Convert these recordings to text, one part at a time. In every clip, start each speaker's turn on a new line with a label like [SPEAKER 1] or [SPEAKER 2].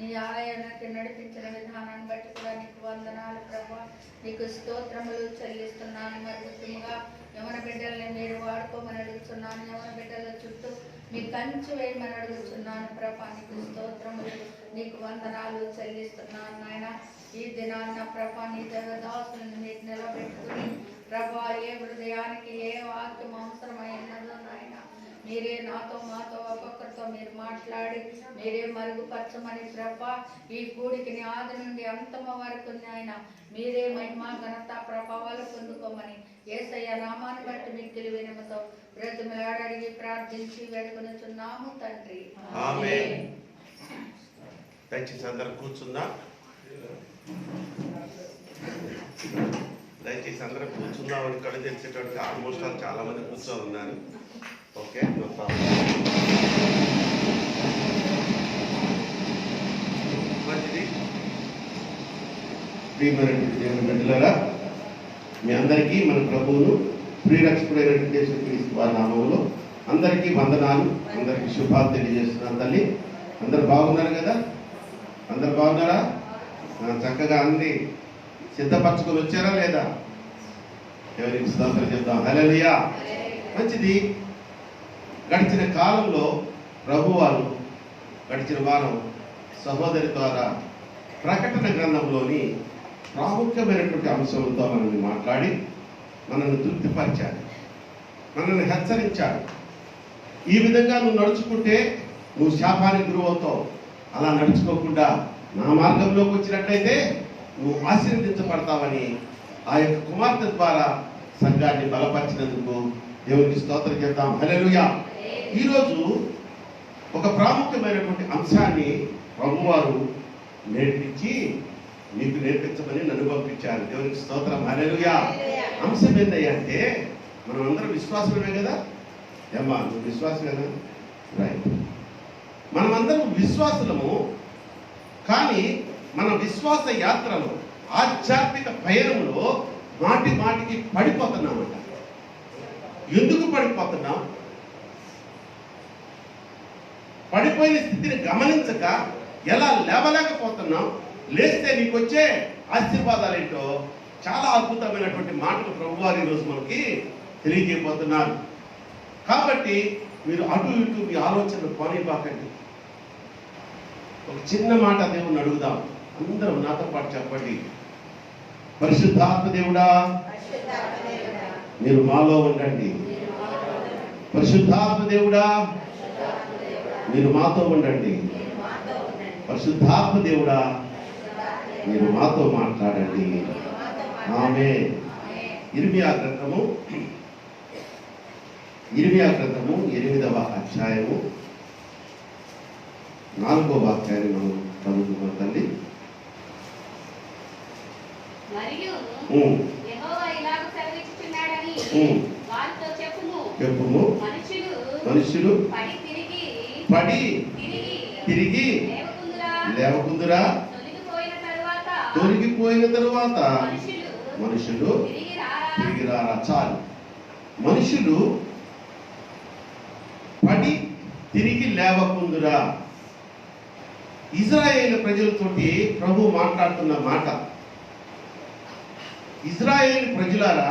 [SPEAKER 1] నీ ఆలయానికి నడిపించిన విధానాన్ని బట్టి కూడా నీకు వందనాలు ప్రభా. నీకు స్తోత్రములు చెల్లిస్తున్నాను. మరి ముఖ్యంగా యవన బిడ్డల్ని మీరు వాడుకోమని అడుగుతున్నాను. యవన బిడ్డల చుట్టూ మీ కంచి వేయమని అడుగుతున్నాను ప్రభా. నీకు స్తోత్రములు, నీకు వందనాలు చెల్లిస్తున్నాను నాయన. ఈ దినాన్న ప్రభా నీ దేవదాసులను నీకు నిలబెట్టుకుని ప్రభా ఏ హృదయానికి ఏ వాక్యం అవసరమైనదో నాయన మీరే నాతో మాతో ఒక్కొక్కరితో మీరు మాట్లాడి మీరే మరుగుపరచమని ప్రభా. ఈ కూడికి ఆది నుండి అంతమ వరకు నాయన మీరే మహిమ ఘనత ప్రభావాలు పొందుకోమని యేసయ్య నామాన్ని బట్టి మిక్కిలి వినముతో బ్రతిమలాడి ప్రార్థించి వేడుకొనుచున్నాము తండ్రి.
[SPEAKER 2] ఆమేన్. దయచేసి అందరూ కూర్చుందాం. దయచేసి అందరూ కూర్చుందామని కళ్ళు తెరిచేటట్టుగా ఆల్మోస్ట్ చాలా మంది కూర్చొని ఉన్నారు. ఓకే, మంచిది. ప్రియమైనటువంటి దేవుని బిడ్డలారా, మీ అందరికీ మన ప్రభువును ప్రియరక్షకుడైనటువంటి యేసుక్రీస్తు వారి నామములో అందరికీ వందనాలు, అందరికీ శుభాలు తెలియజేస్తున్నాను. తల్లి అందరు బాగున్నారు కదా? అందరు బాగున్నారా? చక్కగా అన్ని సిద్ధపరచుకొని వచ్చారా లేదా? ఎవరికి స్తోత్రం చెప్తాం. హల్లెలూయా. మంచిది. గడిచిన కాలంలో ప్రభువారు గడిచిన వారం సహోదరి ద్వారా ప్రకటన గ్రంథంలోని ప్రాముఖ్యమైనటువంటి అంశంతో మనల్ని మాట్లాడి మనల్ని తృప్తిపరిచాడు, మనల్ని హెచ్చరించాడు. ఈ విధంగా నువ్వు నడుచుకుంటే నువ్వు శాపానికి గురవుతావు. అలా నడుచుకోకుండా నా మార్గంలోకి వచ్చినట్లయితే నువ్వు ఆశీర్వదించబడతావని ఆ యొక్క కుమార్తె ద్వారా సంఘాన్ని బలపరిచినందుకు దేవునికి స్తోత్రం చేద్దాం. హల్లెలూయా. ఈరోజు ఒక ప్రాముఖ్యమైనటువంటి అంశాన్ని ప్రభువారు నేర్పించి మీకు నేర్పించమని నన్ను పంపించారు. దేవునికి స్తోత్రం. హల్లెలూయా. అంశం ఏంటంటే మనం అందరం విశ్వాసమే కదా? ఏమ్మా నువ్వు విశ్వాసమేనా? రైట్. మనమందరం విశ్వాసులము. కానీ మన విశ్వాస యాత్రలో ఆధ్యాత్మిక పయనంలో మాటి మాటికి పడిపోతున్నామంట. ఎందుకు పడిపోతున్నాం? పడిపోయిన స్థితిని గమనించక ఎలా లేవలేకపోతున్నాం? లేస్తే నీకు వచ్చే ఆశీర్వాదాలు ఏంటో చాలా అద్భుతమైనటువంటి మాటలు ప్రభువారు ఈరోజు మనకి తెలియజేయబోతున్నారు. కాబట్టి మీరు అటు ఇటు మీ ఆలోచనలు పోనివ్వకండి. ఒక చిన్న మాట దేవుని అడుగుదాం. అందరం నాతో పాటు చెప్పండి. పరిశుద్ధాత్మ దేవుడా మీరు మాలో ఉండండి. పరిశుద్ధాత్మ దేవుడా మీరు మాతో ఉండండి. పరిశుద్ధాత్మ దేవుడా మీరు మాతో మాట్లాడండి. ఆమేన్. ఇర్మియా గ్రంథము 8వ అధ్యాయము 4వ వాక్యాన్ని మనం చదువుకున్నాం తల్లి.
[SPEAKER 3] మరియు యెహోవా ఇలాగ సెలవిచ్చుచున్నాడని వారితో చెప్పుము. మనుషులు పడి తిరిగి లేవకుందురా. తొలగిపోయిన తరువాత మనుషులు తిరిగి రారా. చాలు. మనుషులు పడి తిరిగి లేవకుందురా. ఇజ్రాయేలు ప్రజలతోటి ప్రభు మాట్లాడుతున్న మాట. ఇజ్రాయేలు ప్రజలారా,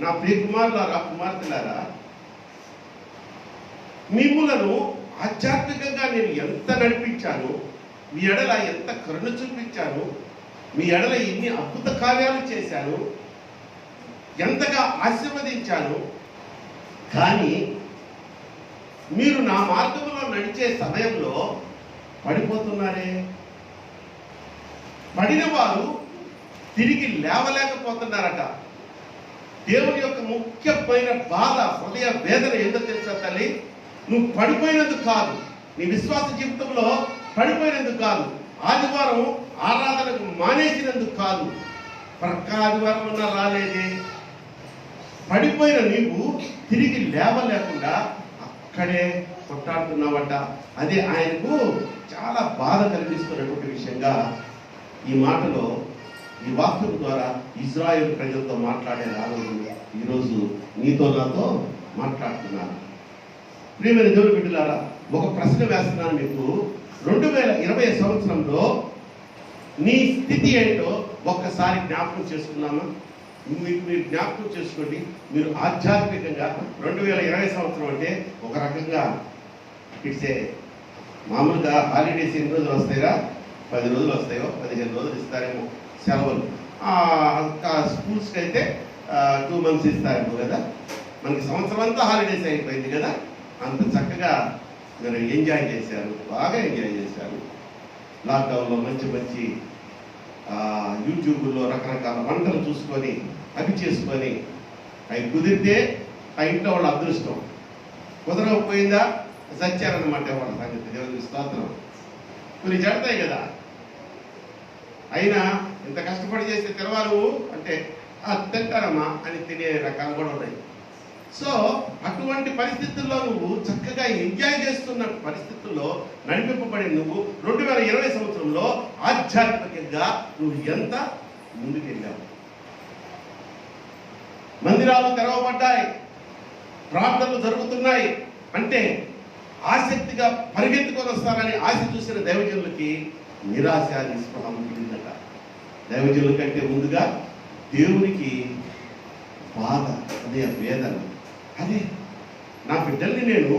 [SPEAKER 3] నా ప్రియ కుమారులారా, కుమార్తెలారా, మిమ్ములను ఆధ్యాత్మికంగా నేను ఎంత నడిపించాను, మీ ఎడల ఎంత కరుణ చూపించాను, మీ ఎడల ఎన్ని అద్భుత కార్యాలు చేశాను, ఎంతగా ఆశీర్వదించాను. కానీ మీరు నా మార్గంలో నడిచే సమయంలో పడిపోతున్నారే. పడిన వారు తిరిగి లేవలేకపోతున్నారట. దేవుని యొక్క ముఖ్యమైన బాధ, హృదయ వేదన ఏంటో తెలుసా తల్లి? నువ్వు పడిపోయినందుకు కాదు, నీ విశ్వాస జీవితంలో పడిపోయినందుకు కాదు, ఆదివారం ఆరాధనకు మానేసినందుకు కాదు, ప్రక్క ఆదివారం ఉన్నా రాలేదే. పడిపోయిన నీవు తిరిగి లేవలేకుండా అక్కడే కొట్టాడుతున్నావట. అదే ఆయనకు చాలా బాధ కలిగిస్తున్నటువంటి విషయంగా ఈ మాటలో, ఈ వాక్యం ద్వారా ఇజ్రాయేల్ ప్రజలతో మాట్లాడే రాజు ఈరోజు నీతో నాతో మాట్లాడుతున్నారు. ప్రియమైన దేవుని బిడ్డలారా, ఒక ప్రశ్న వేస్తున్నాను మీకు. 2020 సంవత్సరంలో నీ స్థితి ఏంటో ఒక్కసారి జ్ఞాపకం చేసుకున్నామా? మీరు జ్ఞాపకం చేసుకోండి. మీరు ఆధ్యాత్మికంగా 2020 సంవత్సరం అంటే ఒక రకంగా ఇట్సే మామూలుగా హాలిడేస్ ఎన్ని రోజులు వస్తాయిరా? 10 రోజులు వస్తాయో, 15 రోజులు ఇస్తారేమో సెలవులు. స్కూల్స్కి అయితే 2 months ఇస్తారేమో కదా. మనకి సంవత్సరం అంతా హాలిడేస్ అయిపోయింది కదా. అంత చక్కగా మీరు ఎంజాయ్ చేశారు, బాగా ఎంజాయ్ చేశారు. లాక్డౌన్లో మంచి మంచి యూట్యూబ్లో రకరకాల వంటలు చూసుకొని అవి చేసుకొని అవి కుదిరితే ఆ ఇంట్లో వాళ్ళ అదృష్టం, కుదరకపోయిందా సచ్చారనమాట వాళ్ళ సంగతి. దేవునికి స్తోత్రం. కొన్ని జడతాయి కదా. అయినా ఇంత కష్టపడి చేస్తే తెలవారు అంటే తింటారమ్మా అని తినే రకాలు కూడా ఉన్నాయి. సో అటువంటి పరిస్థితుల్లో నువ్వు చక్కగా ఎంజాయ్ చేస్తున్న పరిస్థితుల్లో నడిపింపబడి నువ్వు 2020 సంవత్సరంలో ఆధ్యాత్మికంగా నువ్వు ఎంత ముందుకెళ్ళావు. మందిరాలు తెరవబడ్డాయి, ప్రార్థనలు జరుగుతున్నాయి అంటే ఆసక్తిగా పరిగెత్తుకొని వస్తారని ఆశ చూసిన దైవజనులకి నిరాశ నిస్పృహ మిగిలిందట. దైవజనుల కంటే ముందుగా దేవునికి బాధ, అదే వేదన. అదే నా బిడ్డల్ని నేను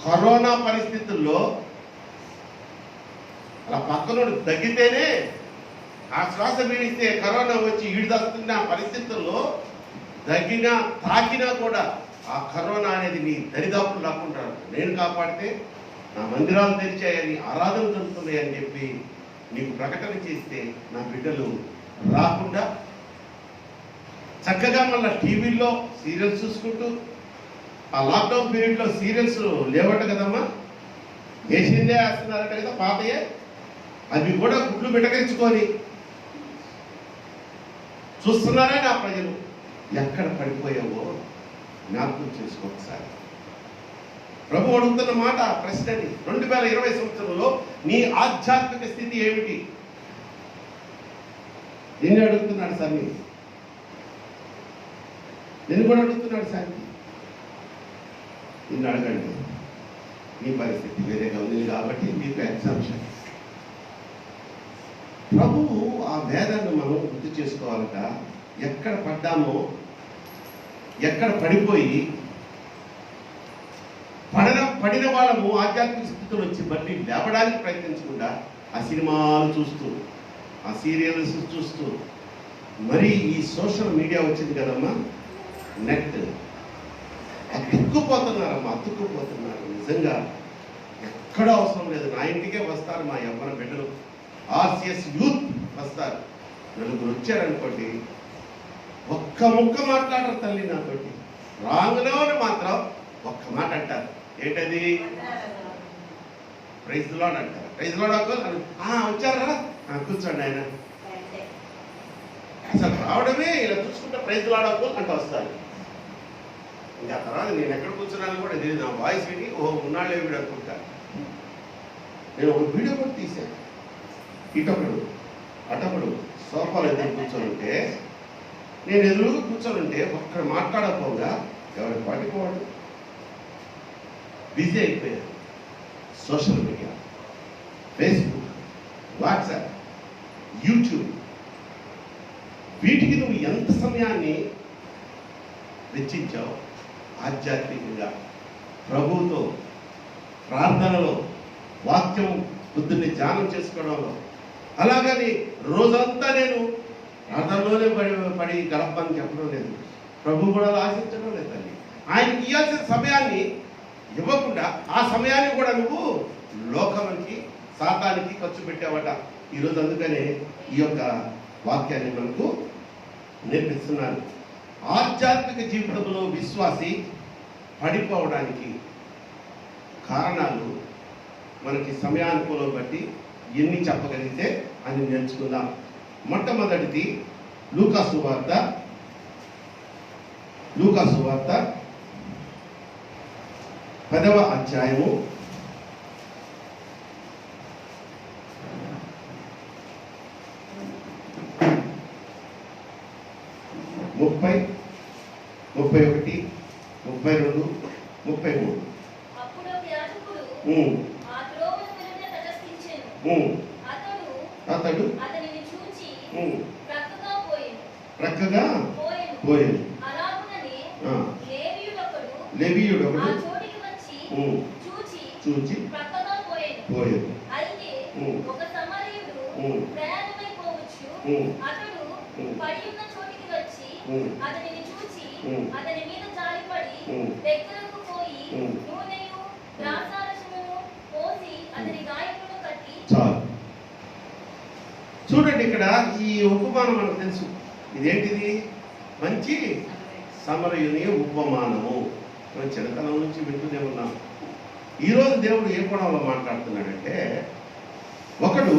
[SPEAKER 3] కరోనా పరిస్థితుల్లో అలా పక్కన తగ్గితేనే ఆ శ్వాస పీడిస్తే కరోనా వచ్చి ఈడుదస్తున్న పరిస్థితుల్లో దగ్గినా తాకినా కూడా ఆ కరోనా అనేది నీ దరిదాపులు రాకుండా నేను కాపాడితే నా మందిరాలు తెరిచాయని, ఆరాధన జరుగుతున్నాయని చెప్పి నీకు ప్రకటన చేస్తే నా బిడ్డలు రాకుండా చక్కగా మళ్ళీ టీవీల్లో సీరియల్స్ చూసుకుంటూ, ఆ లాక్డౌన్ పీరియడ్లో సీరియల్స్ లేవట కదమ్మా, వేసిందే వేస్తున్నారట కదా పాతయే, అవి కూడా గుడ్లు బిటకరించుకొని చూస్తున్నారే నా ప్రజలు. ఎక్కడ పడిపోయావో జ్ఞాపకం చేసుకో ఒకసారి. ప్రభు అడుగుతున్న మాట ప్రశ్నని, 2020 సంవత్సరంలో నీ ఆధ్యాత్మిక స్థితి ఏమిటి? నిన్ను అడుగుతున్నాడు సామి, నిన్ను కూడా అడుగుతున్నాడు సామి. నిన్ను అడగండి. మీ పరిస్థితి వేరేగా ఉంది కాబట్టి మీకు ఎగ్జామ్షన్. ప్రభువు ఆ వేదాన్ని మనం గుర్తు చేసుకోవాలట. ఎక్కడ పడ్డామో, ఎక్కడ పడిపోయి పడిన వాళ్ళము ఆధ్యాత్మిక స్థితిలో వచ్చి మళ్ళీ లేపడానికి ప్రయత్నించకుండా ఆ సినిమాలు చూస్తూ, ఆ సీరియల్స్ చూస్తూ, మరి ఈ సోషల్ మీడియా వచ్చింది కదమ్మా, నెట్, అతుక్కుపోతున్నారమ్మా, అతుక్కుపోతున్నారు. నిజంగా ఎక్కడ అవసరం లేదు. నా ఇంటికే వస్తారు మా యవ్వన బిడ్డలు, ఆర్సిఎస్ యూత్ వస్తారు. నలుగురు వచ్చారనుకోండి, ఒక్క ముక్క మాట్లాడరు తల్లి నాతోటి. రాంగ్లోనే మాత్రం ఒక్క మాట అంటారు. ఏంటది? ప్రైజ్ ది లార్డ్ అంటారు. ప్రైజ్ ది లార్డ్ వచ్చారా, కూర్చోండి ఆయన. అసలు రావడమే ఇలా చూసుకుంటే ప్రైజ్ ది లార్డ్ అంటూ వస్తారు. ఇంకా తర్వాత నేను ఎక్కడ కూర్చున్నాను కూడా తెలియదు. నా వాయిస్ విని ఉన్నాళ్ళే వీడు అనుకుంటాను. నేను ఒక వీడియో కూడా తీశాను. ఇటొకడు అటొకడు సోఫాలో ఎదురు కూర్చొని ఉంటే, నేను ఎదురుగా కూర్చొని ఉంటే ఒక్కడ మాట్లాడకపోగా ఎవరి పాటిపోవడం బిజీ అయిపోయారు. Social media, Facebook, WhatsApp, YouTube, వీటికి నువ్వు ఎంత సమయాన్ని వెచ్చించావు? ఆధ్యాత్మికంగా ప్రభువుతో ప్రార్థనలో, వాక్యం బుద్ధిని ధ్యానం చేసుకోవడంలో. అలాగని రోజంతా నేను ప్రార్థనలోనే పడి గడపని చెప్పడం లేదు. ప్రభు కూడా ఆశించడం లేదు తల్లి. ఆయనకి ఇవ్వాల్సిన సమయాన్ని ఇవ్వకుండా ఆ సమయాన్ని కూడా నువ్వు లోకానికి, సాతానికి ఖర్చు పెట్టావట. ఈరోజు అందుకనే ఈ యొక్క వాక్యాన్ని మనకు నేర్పిస్తున్నాను. ఆధ్యాత్మిక జీవితంలో విశ్వాసి పడిపోవడానికి కారణాలు మనకి సమయానుకూలం బట్టి ఎన్ని చెప్పగలిగితే అని నేర్చుకుందాం. మొట్టమొదటిది లూకాసు వార్త 10వ అధ్యాయము 30, 31, 32, 33.
[SPEAKER 4] అప్పుడు యాజకుడు ఆ త్రోవను వెనుక తటస్థించెను.
[SPEAKER 3] అతడు
[SPEAKER 4] అతనిని చూచి
[SPEAKER 3] ఉమ్,
[SPEAKER 4] ప్రక్కగా పోయెను.
[SPEAKER 3] ప్రక్కగా పోయాడు.
[SPEAKER 4] అలాగుననే
[SPEAKER 3] ఆ,
[SPEAKER 4] లేవీయుడొకడు
[SPEAKER 3] లేవీయుడు
[SPEAKER 4] ఆ
[SPEAKER 3] ఒకడు
[SPEAKER 4] చోటికి వచ్చి
[SPEAKER 3] ఉమ్, చూచి
[SPEAKER 4] ప్రక్కగా పోయెను.
[SPEAKER 3] పోయాడు.
[SPEAKER 4] అయితే
[SPEAKER 3] ఉమ్,
[SPEAKER 4] ఒక సమరయుడు
[SPEAKER 3] ఉమ్,
[SPEAKER 4] ప్రయాణమైపోవచ్చు.
[SPEAKER 3] ఉమ్,
[SPEAKER 4] అతడు
[SPEAKER 3] ఉమ్,
[SPEAKER 4] పడి ఉన్న చోటికి వచ్చి
[SPEAKER 3] ఉమ్,
[SPEAKER 4] అతనిని చూచి
[SPEAKER 3] ఉమ్,
[SPEAKER 4] అతని మీద జాలిపడి
[SPEAKER 3] ఉమ్,
[SPEAKER 4] దగ్గరకు పోయి
[SPEAKER 3] ఉమ్.
[SPEAKER 4] నూనెయు ద్రాక్షారసమును పోసి అతని గాయములను కట్టి
[SPEAKER 3] చాలు. చూడండి, ఇక్కడ ఈ ఉపమానం మనకు తెలుసు. ఇదేంటిది? మంచి సమరయుని ఉపమానము. మనం చిన్నతనం నుంచి వింటూనే ఉన్నాం. ఈరోజు దేవుడు ఏ కోణంలో మాట్లాడుతున్నాడంటే, ఒకడు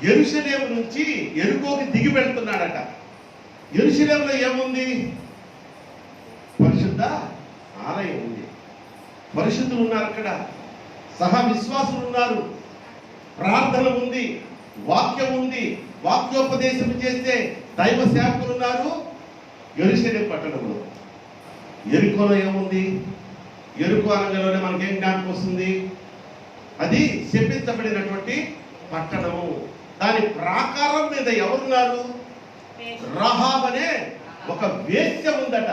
[SPEAKER 3] యెరూషలేము నుంచి యెరికోకి దిగి వెళ్తున్నాడట. యెరూషలేములో ఏముంది? పరిశుద్ధ ఆలయం ఉంది, పరిశుద్ధులు ఉన్నారు, అక్కడ సహా విశ్వాసులు ఉన్నారు, ప్రార్థన ఉంది, వాక్యం ఉంది, వాక్యోపదేశం చేస్తే దైవ సేవకులు ఉన్నారు. యెరూషలేము పట్టణంలో. యెరికోలో ఏముంది? యెరికో అనగానే మనకేం జ్ఞాపకం వస్తుంది? అది శపించబడినటువంటి పట్టణము. దాని ప్రాకారం మీద ఎవరున్నారు? రహాబ్ అనే ఒక వేశ్య ఉందట.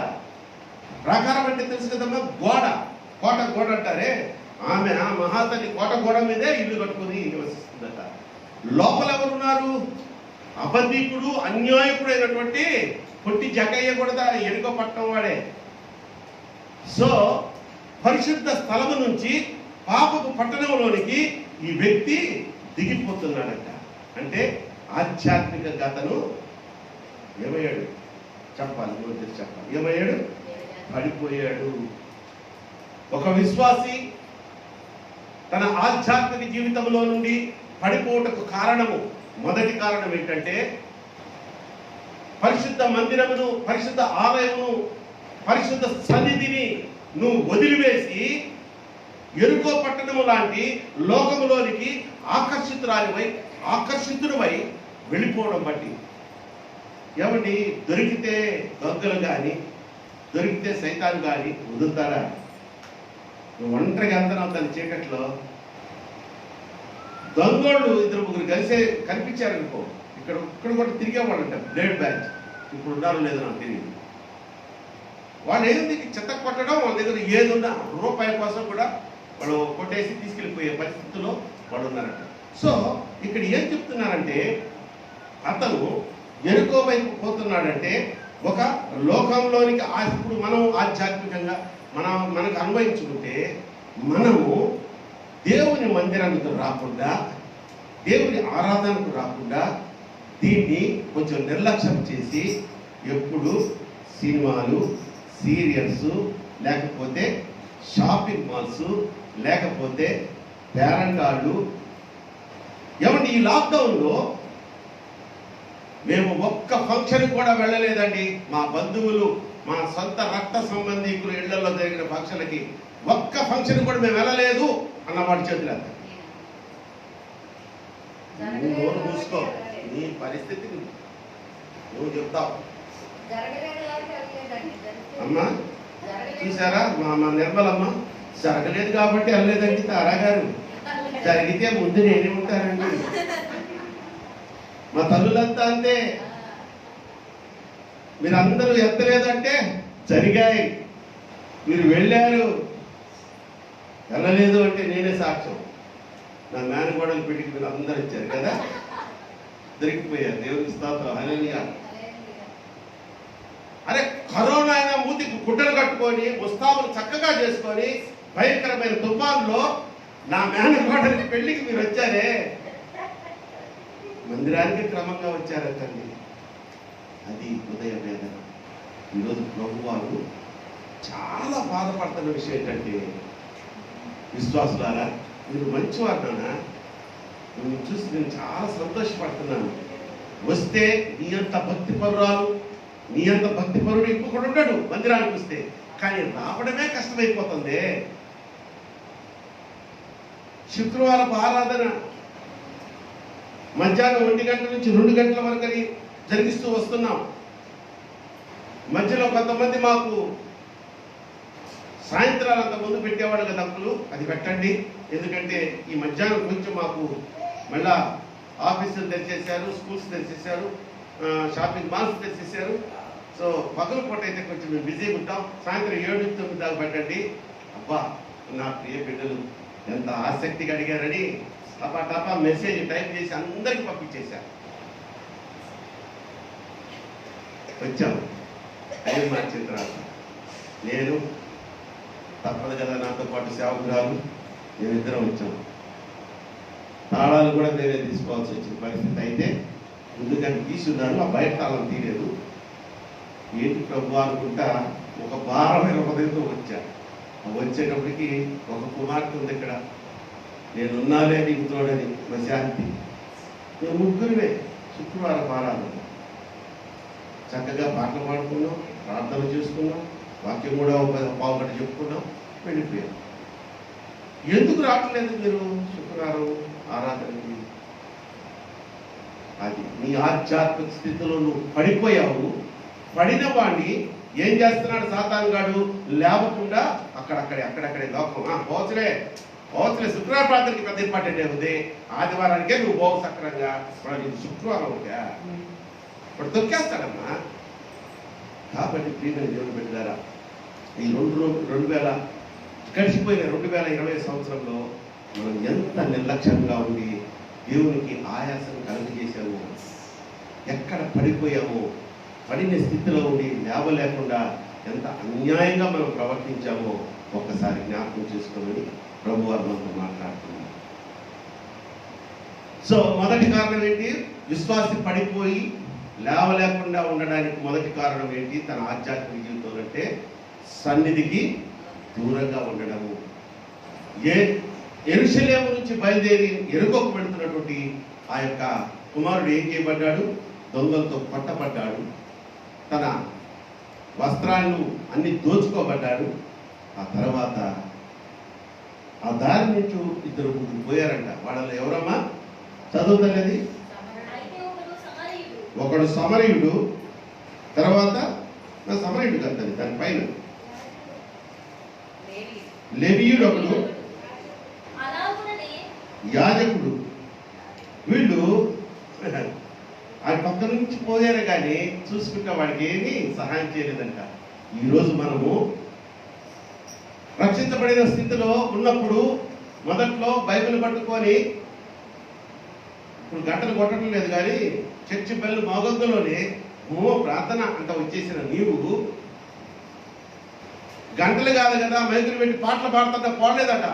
[SPEAKER 3] ప్రాకారం అంటే తెలుసు కదమ్మా, గోడ, కోట గోడ అంటారే. ఆమె ఆ మహాతల్లి కోట గోడ మీదే ఇల్లు కట్టుకుని నివసిస్తుందట. లోపల ఎవరున్నారు? అబద్ధీకుడు, అన్యాయకుడు అయినటువంటి పొట్టి జకయ్య కూడా ఎరుకో పట్టణం వాడే. సో పరిశుద్ధ స్థలము నుంచి పాపపు పట్టణంలోనికి ఈ వ్యక్తి దిగిపోతున్నాడట. అంటే ఆధ్యాత్మిక గతను ఏమయ్యాడు? చెప్పాలి, చెప్పాలి. ఏమయ్యాడు? పడిపోయాడు. ఒక విశ్వాసి తన ఆధ్యాత్మిక జీవితంలో నుండి పడిపోవటకు కారణము, మొదటి కారణం ఏంటంటే పరిశుద్ధ మందిరమును, పరిశుద్ధ ఆలయమును, పరిశుద్ధ సన్నిధిని నువ్వు వదిలివేసి యెరికో పట్టణము లాంటి లోకములోనికి ఆకర్షితుడివై వెళ్ళిపోవడం బట్టి. ఏమండి, దొరికితే దొంగలు కానీ, దొరికితే సైతాను కానీ వదులుతారా? నువ్వు ఒంటరిగా వెళ్తున్నావు తన చీకట్లో. దొంగోళ్ళు ఇద్దరు ముగ్గురు కలిసే కనిపించారనుకో, ఇక్కడ కూడా తిరిగేవాడు అంటారు, బ్లేడ్ బ్యాచ్. ఇప్పుడు ఉన్నారో లేదో నాకు తెలియదు. వాళ్ళు ఏంది చెత్త కొట్టడం, వాళ్ళ దగ్గర ఏదున్నా రూపాయి కోసం కూడా వాళ్ళు కొట్టేసి తీసుకెళ్ళిపోయే పరిస్థితుల్లో వాళ్ళు ఉన్నారంట. సో ఇక్కడ ఏం చెప్తున్నారంటే, అతను యెరికో వైపు పోతున్నాడంటే ఒక లోకంలోనికి. ఇప్పుడు మనం ఆధ్యాత్మికంగా మనకు అన్వయించుకుంటే, మనము దేవుని మందిరానికి రాకుండా, దేవుని ఆరాధనకు రాకుండా దీన్ని కొంచెం నిర్లక్ష్యం చేసి ఎప్పుడు సినిమాలు, సీరియల్స్, లేకపోతే షాపింగ్ మాల్స్, లేకపోతే పేరంటాళ్ళు. ఏమంటే ఈ లాక్డౌన్లో మేము ఒక్క ఫంక్షన్ కూడా వెళ్ళలేదండి. మా బంధువులు, మా సొంత రక్త సంబంధికులు ఇళ్లలో జరిగిన ఫంక్షన్లకి ఒక్క ఫంక్షన్ కూడా మేము వెళ్ళలేదు అన్నవాడి చేతులు. నువ్వు నోరు మూసుకో, నీ పరిస్థితి నువ్వు చెప్తావు. అమ్మా చూసారా, మా నిర్మలమ్మ జరగలేదు కాబట్టి వెళ్ళలేదండి. తారా గారు జరిగితే ముందు నేనే ఉంటారండి. మా తల్లులంతా అంతే. మీరందరూ ఎత్తలేదంటే జరిగాయి. మీరు వెళ్ళారు, వెళ్ళలేదు అంటే నేనే సాక్ష్యం. నా మేనగోడలు పెట్టి మీరు అందరూ ఇచ్చారు కదా, దొరికిపోయారు. దేవునికి స్తోత్రం, హల్లెలూయా. అరే కరోనా అయినా మూతికి గుడ్డలు కట్టుకొని, ముస్తాబులు చక్కగా చేసుకొని, భయంకరమైన తుఫాన్లో నా మేనగోడలకి పెళ్లికి మీరు వచ్చారే, మందిరానికి క్రమంగా వచ్చారంటండి. అది హృదయ వేదన. ఈరోజు ప్రభువారు చాలా బాధపడుతున్న విషయం ఏంటంటే, విశ్వాసులారా మీరు మంచివారు నాన్న, నువ్వు చూసి నేను చాలా సంతోషపడుతున్నాను. వస్తే నీ అంత భక్తి పరురాలు, నీ అంత భక్తి పరుడు ఇంకొకడు ఉంటాడు మందిరానికి వస్తే, కానీ రావడమే కష్టమైపోతుంది. శుక్రవారపు ఆరాధన మధ్యాహ్నం 1 గంట నుంచి 2 గంటల వరకు జరిగిస్తూ వస్తున్నాం. మధ్యలో కొంతమంది మాకు సాయంత్రాలు అంత ముందు పెట్టేవాడు కదా, అప్పులు అది పెట్టండి, ఎందుకంటే ఈ మధ్యాహ్నం కొంచెం మాకు మళ్ళా ఆఫీసులు తెరిచేశారు, స్కూల్స్ తెరిచేశారు, షాపింగ్ మాల్స్ తెరిచేశారు. సో పగల పూట అయితే కొంచెం మేము బిజీగా ఉంటాం. సాయంత్రం 7 నుంచి 9 దాకా పెట్టండి. అబ్బా నా ప్రియ బిడ్డలు ఎంత ఆసక్తిగా అడిగారని టపా మెసేజ్ టైప్ చేసి అందరికి పంపించేశారు. వచ్చాము 5 మార్చిన తర్వాత నేను తప్పదు కదా, నాతో పాటు సేవకురాలు, మేమిద్దరం వచ్చాము. తాళాలు కూడా మేమే తీసుకోవాల్సి వచ్చిన పరిస్థితి. అయితే ముందుగానే తీసున్నాను, ఆ బయట తాళం తీయలేదు. ఏంటి ప్రభు అనుకుంటా ఒక భారమైన హృదయంతో వచ్చా. వచ్చేటప్పటికి ఒక కుమార్తె ఉంది ఇక్కడ, నేనున్నాలే నీకు తోడని మా శాంతి. మేము ముగ్గురుమే శుక్రవారం ఆరాధన చక్కగా పాటలు పాడుకున్నాం, ప్రార్థన చేసుకున్నాం, వాక్యం కూడా ఒక పావు గంట చెప్పుకున్నాం, వెళ్ళిపోయాం. ఎందుకు రావట్లేదు మీరు శుక్రవారం ఆరాధనకి? అది నీ ఆధ్యాత్మిక స్థితిలో నువ్వు పడిపోయావు. పడిన వాడిని ఏం చేస్తున్నాడు సాతాను గాడు? లేవకుండా అక్కడక్కడే లోకం పోవచ్చులే శుక్రవారం ప్రార్థనకి పెద్ద ఇంపార్టెంట్ ఉంది, ఆదివారానికే నువ్వు పోవు సక్రంగా, నీకు శుక్రవారం ఉందా ఇప్పుడు తొక్కేస్తాడమ్మా. కాబట్టి ప్రియమైన దేవుని బిడ్డలారా, ఈ 2000 గడిచిపోయిన 2020 సంవత్సరంలో మనం ఎంత నిర్లక్ష్యంగా ఉండి దేవునికి ఆయాసం కలుగజేసాము, ఎక్కడ పడిపోయాము, పడిన స్థితిలో ఉండి లేవలేకుండా ఎంత అన్యాయంగా మనం ప్రవర్తించామో ఒక్కసారి జ్ఞాపకం చేసుకోమని ప్రభు వారు మనతో మాట్లాడుతున్నారు. సో మొదటి కారణం ఏంటి? విశ్వాసి పడిపోయి లేవలేకుండా ఉండడానికి మొదటి కారణం ఏంటి? తన ఆధ్యాత్మిక జీవితం అంటే సన్నిధికి దూరంగా ఉండడము. యెరూషలేము నుంచి బయలుదేరి యెరికోకు వెళుతున్నటువంటి ఆ యొక్క కుమారుడు ఏం చేయబడ్డాడు? దొంగలతో పట్టబడ్డాడు. తన వస్త్రాలను అన్ని దోచుకోబడ్డాడు. ఆ తర్వాత ఆ దారి నుంచి 2 ముగ్గురు పోయారంట. వాళ్ళలో ఎవరమ్మా? చదువుతలేదు. ఒకడు సమరయుడు, తర్వాత సమరయుడు కదా దాని పైన లేవీయుడు, ఒకడు యాజకుడు. వీళ్ళు ఆ పక్క నుంచి పోయారు కానీ చూసుకుంటే వాడికి ఏమీ సహాయం చేయలేదంట. ఈరోజు మనము రక్షించబడిన స్థితిలో ఉన్నప్పుడు మొదట్లో బైబిల్ పట్టుకొని, ఇప్పుడు గంటలు కొట్టడం లేదు కానీ చర్చి బెల్ మోగందులోనే ప్రార్థన అంట వచ్చేసిన నీవు గంటలు కాదు కదా మైకులు పెట్టి పాటలు పాడుతుంట పోలేదట,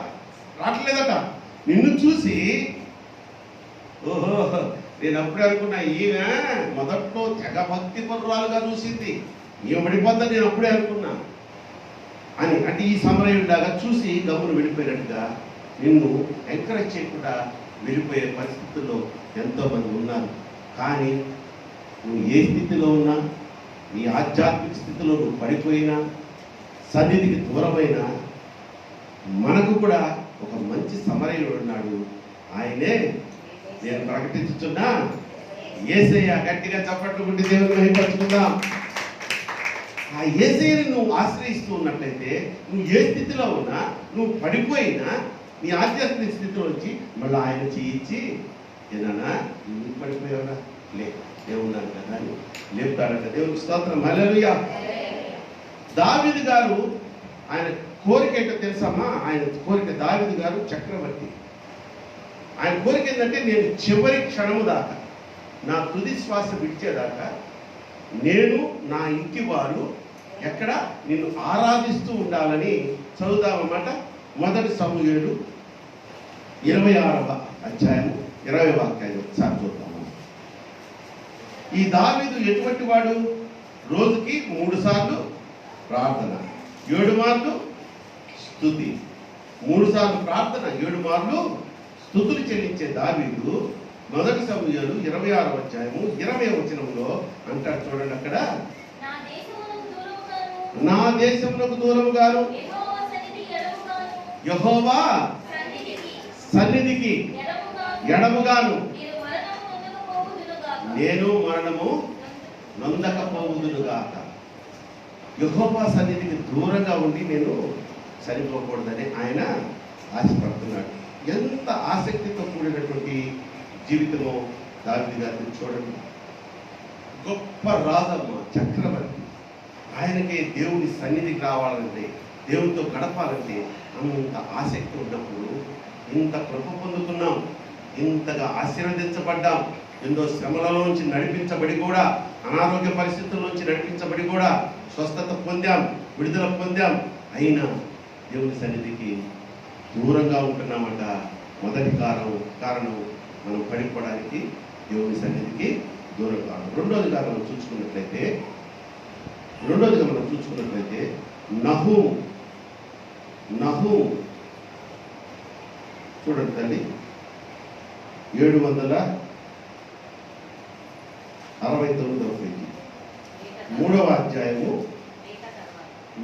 [SPEAKER 3] రావట్లేదట. నిన్ను చూసి ఓహో నేను అప్పుడే అనుకున్నా ఈమె మొదట్లో తెగ భక్తి పరురాలుగా చూసింది, ఈమె పడిపోద్దా నేను అప్పుడే అనుకున్నా అని. అంటే ఈ సమరయుడిలాగా చూసి గమ్మును వెళ్ళిపోయినట్టుగా నిన్ను ఎంకరేజ్ చేయకుండా వెళ్ళిపోయే పరిస్థితుల్లో ఎంతోమంది ఉన్నారు. కానీ నువ్వు ఏ స్థితిలో ఉన్నా, నీ ఆధ్యాత్మిక స్థితిలో నువ్వు పడిపోయినా, సన్నిధికి దూరమైనా, మనకు కూడా ఒక మంచి సమరయుడు ఉన్నాడు. ఆయనే నేను ప్రకటించుతున్నా యేసయ్య. గట్టిగా చప్పట్లు కొట్టి దేవుని మహిమపరచుకుందాం. ఆ యేసయ్యని నువ్వు ఆశ్రయిస్తూ ఉన్నట్లయితే నువ్వు ఏ స్థితిలో ఉన్నా, నువ్వు పడిపోయినా, నీ ఆధ్యాత్మిక స్థితిలో వచ్చి మళ్ళీ ఆయన చేయించి ఏదన్నా నువ్వు పడిపోయావునా దేవున్నాను కదా అని లేపుతాడట. దేవునికి స్తోత్రం, హల్లెలూయా. దావీదు గారు ఆయన కోరిక ఏంటో తెలుసమ్మా? ఆయన కోరిక, దావీదు గారు చక్రవర్తి. ఆయన కోరిక ఏంటంటే నేను చివరి క్షణము దాకా, నా తుది శ్వాస విడిచేదాకా నేను నా ఇంటి వారు ఎక్కడ నిన్ను ఆరాధిస్తూ ఉండాలని. చదువుదామన్నమాట. 1 సమూయేలు 26వ అధ్యాయం 20వ వాక్యాన్ని ఒకసారి చూద్దాము. ఈ దావీదు ఎటువంటి వాడు? రోజుకి 3 సార్లు ప్రార్థన, 7 మార్లు స్తుతి. 3 సార్లు ప్రార్థన, 7 మార్లు స్తుతులు చెల్లించే దావీదు 1 సమూయేలు 26వ అధ్యాయము 20వ వచనంలో అంటాడు. చూడండి అక్కడ, నా దేశమునకు దూరముగాను యెహోవా సన్నిధికి ఎడముగాను నేను మరణము నొందకపోవుదునుగాక. యెహోవా సన్నిధికి దూరంగా ఉండి నేను చనిపోకూడదని ఆయన ఆశపడుతున్నాడు. ఎంత ఆసక్తితో కూడినటువంటి జీవితము దావీదు గారిని చూడండి. గొప్ప రాజమ్మ, చక్రవర్తి. ఆయనకే దేవుని సన్నిధికి రావాలంటే, దేవునితో గడపాలంటే అంత ఆసక్తి ఉన్నప్పుడు ఇంత కృప పొందుతున్నాం, ఇంతగా ఆశీర్వదించబడ్డాం, ఎన్నో శ్రమలలోంచి నడిపించబడి కూడా, అనారోగ్య పరిస్థితుల్లోంచి నడిపించబడి కూడా స్వస్థత పొందాం, విడుదల పొందాం. అయినా దేవుని సన్నిధికి దూరంగా ఉంటున్నామంట. మొదటి కారణం మనం పడిపోవడానికి దేవుని సన్నిధికి దూరం కావడం. రెండోదిగా మనం చూసుకున్నట్లయితే నహూము చూడండి తల్లి, 769వ పేజీ, 3వ అధ్యాయము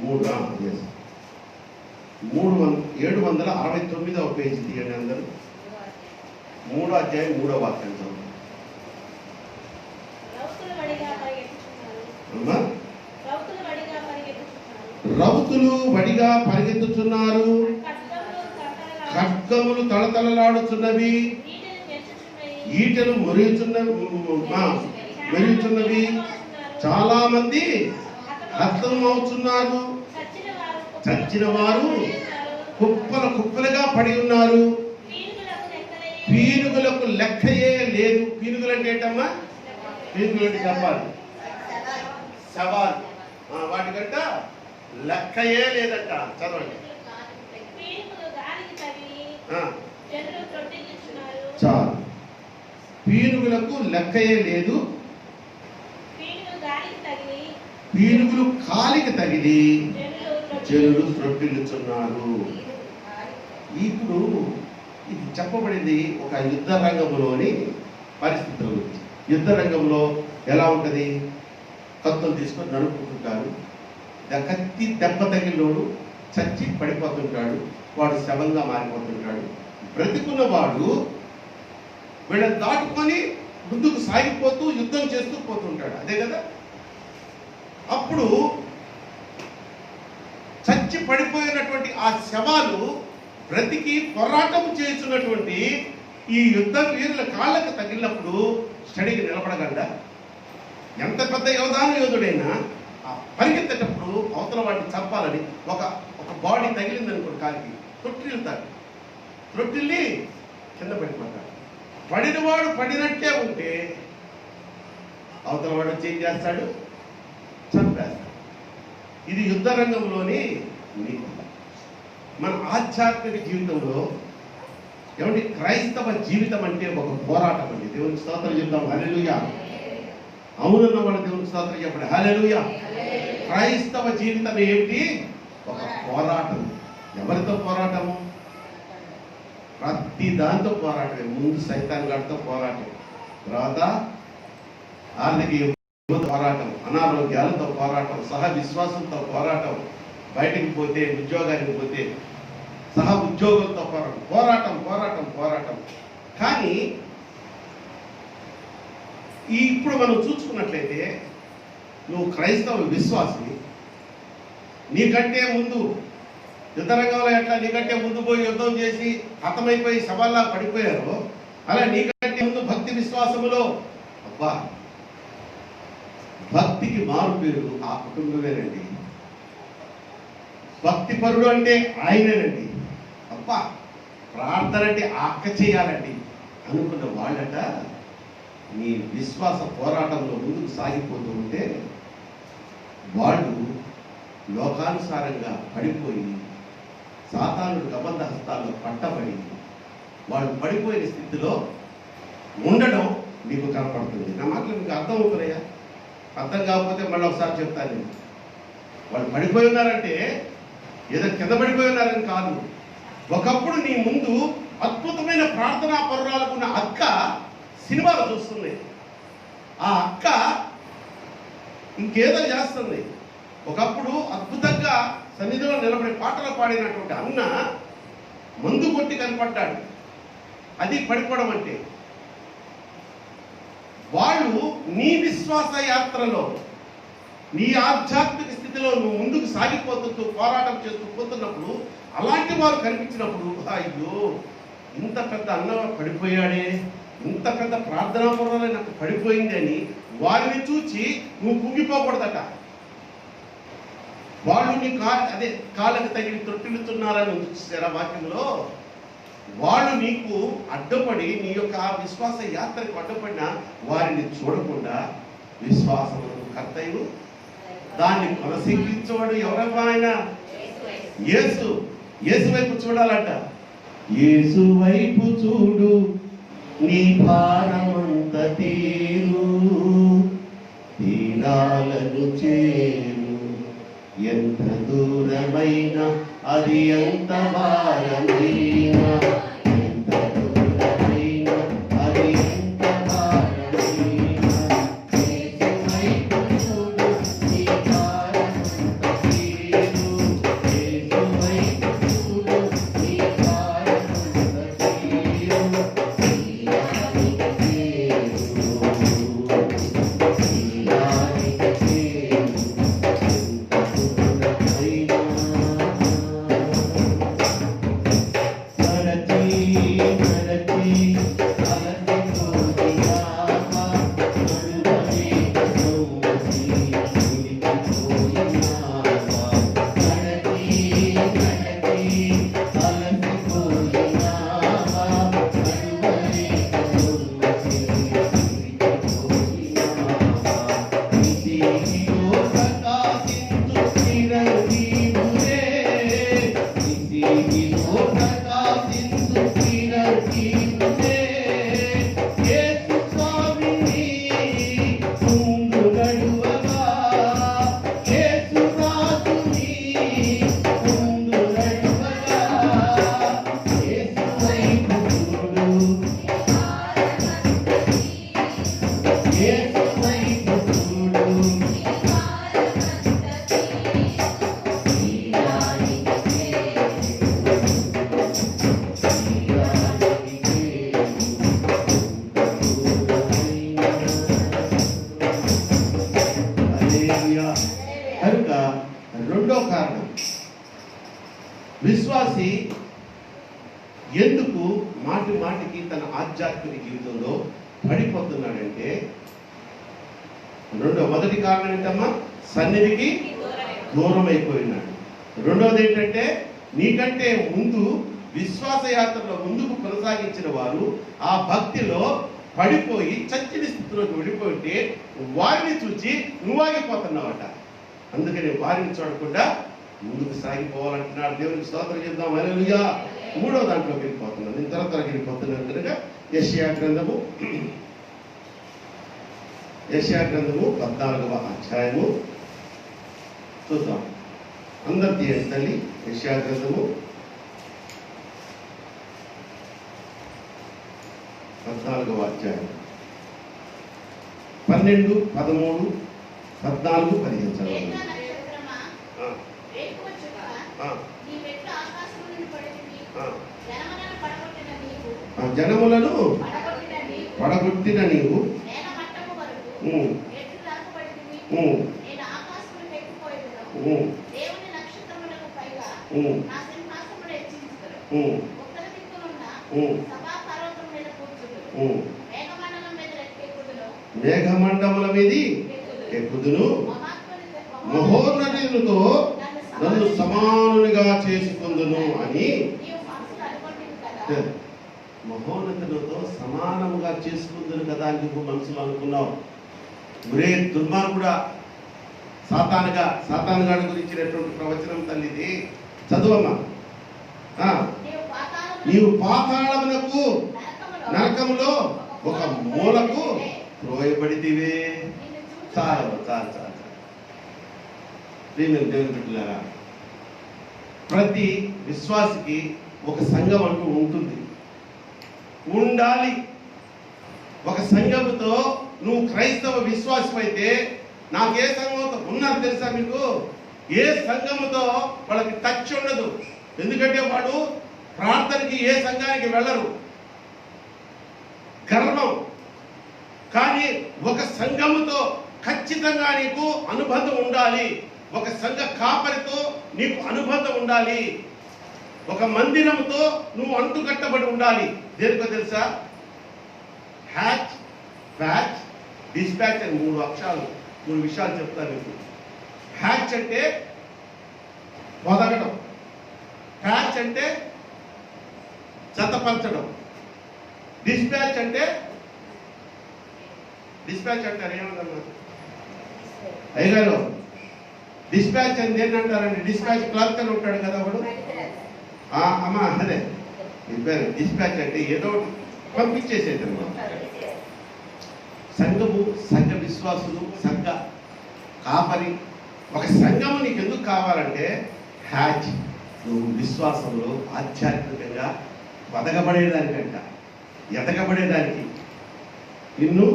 [SPEAKER 3] 769వ పేజీ తీయండి అందరూ. 3వ అధ్యాయం 3వ వాక్యం చదువు. అమ్మా, రౌతులు వడిగా పరిగెత్తుతున్నారు, ఖడ్గములు తళతళలాడుచున్నవి, ఈటెలు మెరుగుచున్నవి, చాలా మంది హతమవుతున్నారు, చచ్చిన వారు కుప్పలుగా పడి ఉన్నారు, పీనుగులకు లెక్కయే లేదు. పీనుగులు అంటే ఏంటమ్మా? పీనుగులు అంటే చెప్పాలి, సవాల్, వాటికంట లెక్కయే లేదంట. చదవండి. చాలు, పీనుగులకు లెక్కయే లేదు, పీనుగులు కాలికి తగిలి జనులు త్రొట్టిల్లుచున్నారు. ఇప్పుడు ఇది చెప్పబడింది ఒక యుద్ధ రంగంలోని పరిస్థితుల గురించి. యుద్ధ రంగంలో ఎలా ఉంటుంది? కత్తులు తీసుకొని నడుపుకుంటుంటారు, కత్తి దెబ్బ తగిలినోడు చచ్చి పడిపోతుంటాడు, వాడు శవంగా మారిపోతుంటాడు. బ్రతికున్న వాడు వీళ్ళని దాటుకొని ముందుకు సాగిపోతూ యుద్ధం చేస్తూ పోతుంటాడు. అదే కదా. అప్పుడు చచ్చి పడిపోయినటువంటి ఆ శవాలు బ్రతికి పోరాటం చేస్తున్నటువంటి ఈ యుద్ధ వీరుల కాళ్ళకు తగిలినప్పుడు స్టడీకి నిలబడగలడా? ఎంత పెద్ద యోధుడైనా పరిగెత్తేటప్పుడు అవతల వాటిని చంపాలని ఒక బాడీ తగిలింది అనుకోండి, కాలికి త్రొట్టిల్లి కింద పడిపోతాడు. పడినవాడు పడినట్టే ఉంటే అవతల వాడు చేంజ్ చేస్తాడు, చంపేస్తాడు. ఇది యుద్ధ రంగంలోని నీతి. మన ఆధ్యాత్మిక జీవితంలో ఏమంటే క్రైస్తవ జీవితం అంటే ఒక పోరాటం అండి. దేవునికి స్తోత్రం చెప్తాం. హల్లెలూయా. అవునన్న వాళ్ళ దేవునికి స్తోత్రం చెప్పండి. హల్లెలూయా. క్రైస్తవ జీవితం ఏమిటి? ఒక పోరాటం. ఎవరితో పోరాటము? ప్రతి దాంతో పోరాటమే. ముందు సైతాన్ గారితో పోరాటం, తర్వాత ఆర్థిక పోరాటం, అనారోగ్యాలతో పోరాటం, సహ విశ్వాసంతో పోరాటం, బయటికి పోతే ఉద్యోగానికి పోతే సహ ఉద్యోగులతో పోరాటం. కానీ ఇప్పుడు మనం చూసుకున్నట్లయితే నువ్వు క్రైస్తవ విశ్వాసిని, నీకంటే ముందు యుద్ధ రంగంలో ఎట్లా నీకంటే ముందు పోయి యుద్ధం చేసి హతమైపోయి సవాల్లా పడిపోయారు, అలా నీకంటే ముందు భక్తి విశ్వాసములో భక్తికి మారు పేరు ఆ కుటుంబమేనండి. భక్తి పరుడు అంటే ఆయనేనండి. ప్రార్థన అంటే అక్క చేయాలండి అనుకున్న వాళ్ళట నీ విశ్వాస పోరాటంలో ముందుకు సాగిపోతూ ఉంటే వాళ్ళు లోకానుసారంగా పడిపోయి సాతానుడు కబంధ హస్తాల్లో పట్టబడి వాళ్ళు పడిపోయిన స్థితిలో ఉండడం నీకు కనపడుతుంది. నా మాటలు మీకు అర్థం అవుతున్నాయా? అర్థం కాకపోతే మళ్ళీ ఒకసారి చెప్తాను నేను. వాళ్ళు పడిపోయి ఉన్నారంటే ఏదో కింద పడిపోయి ఉన్నారని కాదు. ఒకప్పుడు నీ ముందు అద్భుతమైన ప్రార్థనా పరురాలకున్న అక్క సినిమాలు చూస్తుంది. ఆ అక్క ఇంకేదో చేస్తుంది. ఒకప్పుడు అద్భుతంగా సన్నిధిలో నిలబడి పాటలు పాడినటువంటి అన్న మందు కొట్టి కనపడ్డాడు. అది పడిపోవడం అంటే. వాళ్ళు నీ విశ్వాస యాత్రలో, నీ ఆధ్యాత్మిక స్థితిలో నువ్వు ముందుకు సాగిపోతూ పోరాటం చేస్తూ పోతున్నప్పుడు అలాంటి వారు కనిపించినప్పుడు అయ్యో ఇంత పెద్ద అన్న పడిపోయాడే ఇంత పెద్ద ప్రార్థనా పర్వాలే నాకు పడిపోయింది అని వారిని చూచి నువ్వు కుంగిపోకూడదట. వాళ్ళు నీ కాళ్ళకి తగిలి తొట్టిల్లుతున్నారని ఉంది చూసారా వాక్యంలో. వాళ్ళు నీకు అడ్డుపడి నీ యొక్క విశ్వాస యాత్రకు అడ్డుపడిన వారిని చూడకుండా విశ్వాసమునకు కర్తయు దాన్ని కొనసాగించేవాడు ఎవరమ్మా ఆయన? యేసు. యేసు వైపు చూడాలంట. యేసు వైపు చూడు నీ భారమంత తీరు, దీనాలను చేరు, ఎంత దూరమైనా అది ఎంత భారమైనా, ఎంత దూరమైనా అది ఎంత భారమైనా. యేసు వైపు చూడు నీ భారమంత తీరు, యేసు వైపు చూడు నీ భారమంత తీరు, దీనానికి చేరు, దీనానికి చేరు, కనుక రెండో కారణం, విశ్వాసి ఎందుకు మాటి మాటికి తన ఆధ్యాత్మిక జీవితంలో పడిపోతున్నాడంటే, మొదటి కారణం ఏంటమ్మా? సన్నిధికి దూరం అయిపోయినాడు. రెండోది ఏంటంటే, నీకంటే ముందు విశ్వాస యాత్రలో ముందుకు కొనసాగించిన వారు ఆ భక్తిలో పడిపోయి చచ్చిన స్థితిలోకి వెళ్ళిపోతే వారిని చూచి నువ్వు ఆగిపోతున్నావట. అందుకని వారిని చూడకుండా ముందుకు సాగిపోవాలంటున్నాడు. దేవునికి స్తోత్రం చెప్దాం. హల్లెలూయా. మూడో దాంట్లోకి వెళ్ళిపోతున్నాను, నేను త్వరగా వెళ్ళిపోతున్నాను కనుక యెషయా గ్రంథము 14వ అధ్యాయము చూద్దాం. అందరు తీయండి తల్లి. యెషయా గ్రంథము 14వ అధ్యాయం 12, 13, 14, 15 చదవండి. జనములను పడగొట్టిన నీవు మేఘమండముల మీది ఎక్కుదును, మహోన్నతునితో నన్ను సమానునిగా చేసుకుందును అని. మహోన్నతులతో సమానముగా చేసుకుందును కదా అని నువ్వు మనసులో అనుకున్నావు. ఒరే దుర్మార్గుడా, సాతానుగాడి గురించినటువంటి ప్రవచనం తల్లిది. చదువమ్మా. నీవు పాతాళమునకు నరకములో ఒక మూలకు త్రోయబడితివే. చాలు చాలు చాలు దేవుని బిడ్డలారా, ప్రతి విశ్వాసికి ఒక సంఘం అంటూ ఉంటుంది, ఉండాలి. ఒక సంఘముతో నువ్వు క్రైస్తవ విశ్వాసం అయితే, నాకు ఏ సంఘంతో ఉన్నారు తెలుసా మీకు? ఏ సంఘముతో వాళ్ళకి టచ్ ఉండదు. ఎందుకంటే వాడు ప్రార్థనకి ఏ సంఘానికి వెళ్ళరు, గర్వం. కానీ ఒక సంఘముతో ఖచ్చితంగా నీకు అనుబంధం ఉండాలి. ఒక సంఘ కాపరితో నీకు అనుబంధం ఉండాలి. ఒక మందిరంతో నువ్వు అంటుకట్టబడి ఉండాలి. దేనికో తెలుసా? హ్యాచ్, ప్యాచ్, డిస్పాచ్ అని మూడు విషయాలు చెప్తాను మీకు. హ్యాచ్ అంటే పొదగడం, ప్యాచ్ అంటే జతపరచడం, డిస్పాచ్ అంటారు ఏమన్నా అయ్యగారు? డిస్పాచ్ అని ఏంటంటారండి? డిస్పాచ్ క్లర్క్ అని ఉంటాడు కదా వాడు. అమ్మా అదే చెప్పారు. డిస్పాచ్ అంటే ఏదో పంపించేసేది అన్నమాట. సంఘము, సంఘ విశ్వాసులు, సంఘ కాపరి. ఒక సంఘము నీకు ఎందుకు కావాలంటే హ్యాచ్, నువ్వు విశ్వాసంలో ఆధ్యాత్మికంగా బతకబడేదానికంట, ఎదగబడేదానికి, నిన్ను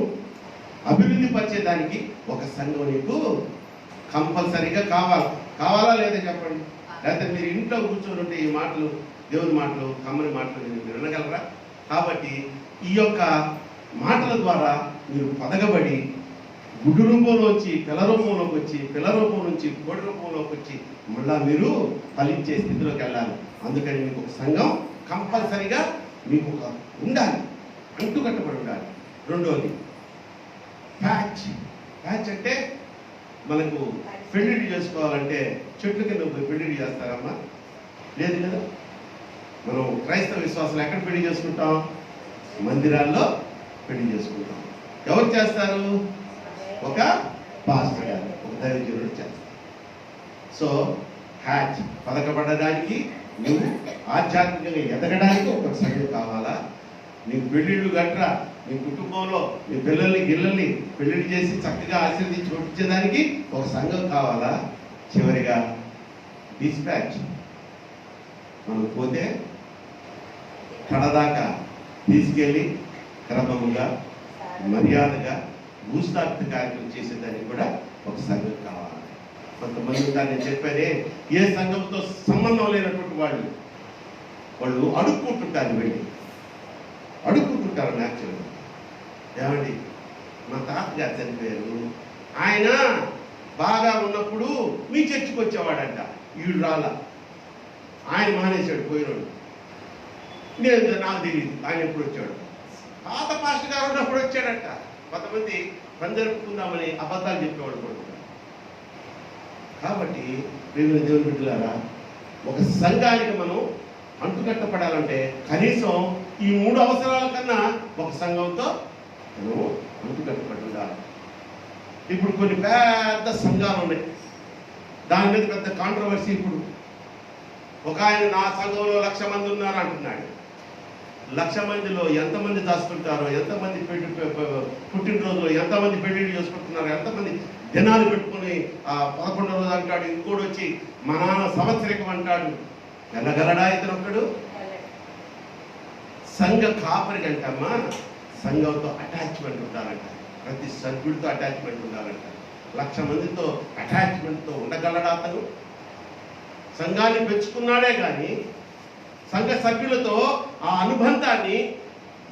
[SPEAKER 3] అభివృద్ధి పరిచేదానికి ఒక సంఘం నీకు కంపల్సరీగా కావాలా లేదా చెప్పండి? లేకపోతే మీరు ఇంట్లో కూర్చొని ఉంటే ఈ మాటలు, దేవుని మాటలు, కమ్మని మాటలు మీరు వినగలరా? కాబట్టి ఈ యొక్క మాటల ద్వారా మీరు పదగబడి గుడ్డు రూపంలోంచి పిల్ల రూపంలోకి వచ్చి, పిల్ల రూపం నుంచి కోడి రూపంలోకి వచ్చి మళ్ళా మీరు ఫలించే స్థితిలోకి వెళ్ళాలి. అందుకని మీకు ఒక సంఘం కంపల్సరీగా మీకు ఒక ఉండాలి, అంటుకట్టబడి ఉండాలి. రెండోది ప్యాచ్. ప్యాచ్ అంటే మనకు పెళ్లిళ్ళు చేసుకోవాలంటే చెట్లు కింద పెళ్లిళ్ళు చేస్తారమ్మా? లేదు కదా. మనం క్రైస్తవ విశ్వాసాలు ఎక్కడ పెళ్లి చేసుకుంటాం? మందిరాల్లో పెళ్లి చేసుకుంటాం. ఎవరు చేస్తారు? ఒక పాస్టర్ గారు, ఒక దైవజనుడు చేస్తారు. సో హ్యాచ్, పదకబడడానికి, నువ్వు ఆధ్యాత్మికంగా ఎదగడానికి ఒక సంఘం కావాలా? నీకు పెళ్లిళ్ళు గట్రా, నీ కుటుంబంలో నీ గిల్లల్ని పెళ్లిళ్ళు చేసి చక్కగా ఆశీర్వదించి పంపించేదానికి ఒక సంఘం కావాలా? చివరిగా డిస్పాచ్. మనం పోతే కడదాకా తీసుకెళ్ళి క్రమముగా మర్యాదగా భూస్థాపిత కార్యక్రమం చేసేదానికి కూడా ఒక సంఘం కావాలి. కొంతమంది నేను చెప్పానే, ఏ సంఘంతో సంబంధం లేనటువంటి వాళ్ళు అడుక్కుంటుంటారు, వెళ్ళి అడుక్కుంటుంటారు. న్యాచురల్గా ఏమండి, మా తాతగారు చనిపోయారు, ఆయన బాగా ఉన్నప్పుడు మీ చర్చికి వచ్చేవాడంట, వీడు రాల, ఆయన మానేశాడు, పోయినాడు. నాకు తెలియదు ఆయన ఎప్పుడు వచ్చాడు. పాత పాస్టర్ గారు ఉన్నప్పుడు వచ్చాడట. కొంతమంది పని జరుపుకుందామని అబద్ధాలు చెప్పేవాడు కూడా. కాబట్టి ప్రియమైన దేవుని బిడ్డలారా, ఒక సంఘానికి మనం అంటుకట్టపడాలంటే కనీసం ఈ 3 అవసరాల కన్నా ఒక సంఘంతో మనం అంటుకట్టపడి ఉండాలి. ఇప్పుడు కొన్ని పెద్ద సంఘాలు ఉన్నాయి, దాని మీద పెద్ద కాంట్రవర్సీ. ఇప్పుడు ఒక ఆయన నా సంఘంలో 1,00,000 మంది ఉన్నారు అంటున్నాడు. 1,00,000 మందిలో ఎంతమంది దాచుకుంటారో, ఎంతమంది పుట్టినరోజులో ఎంతమంది పెళ్లిళ్ళు చేసుకుంటున్నారో, ఎంతమంది దినాలు పెట్టుకుని 11వ రోజు అంటాడు, ఇంకోటి వచ్చి మా నాన్న సంవత్సరికం అంటాడు. వెళ్ళగలడా ఇతను ఒక్కడు? సంఘ కాపరి అంటమ్మా సంఘంతో అటాచ్మెంట్ ఉండాలంట, ప్రతి సభ్యుడితో అటాచ్మెంట్ ఉండాలంట. 1,00,000 మందితో అటాచ్మెంట్తో ఉండగలడా అతను? సంఘాన్ని పెంచుకున్నాడే కానీ సంఘ సభ్యులతో ఆ అనుబంధాన్ని,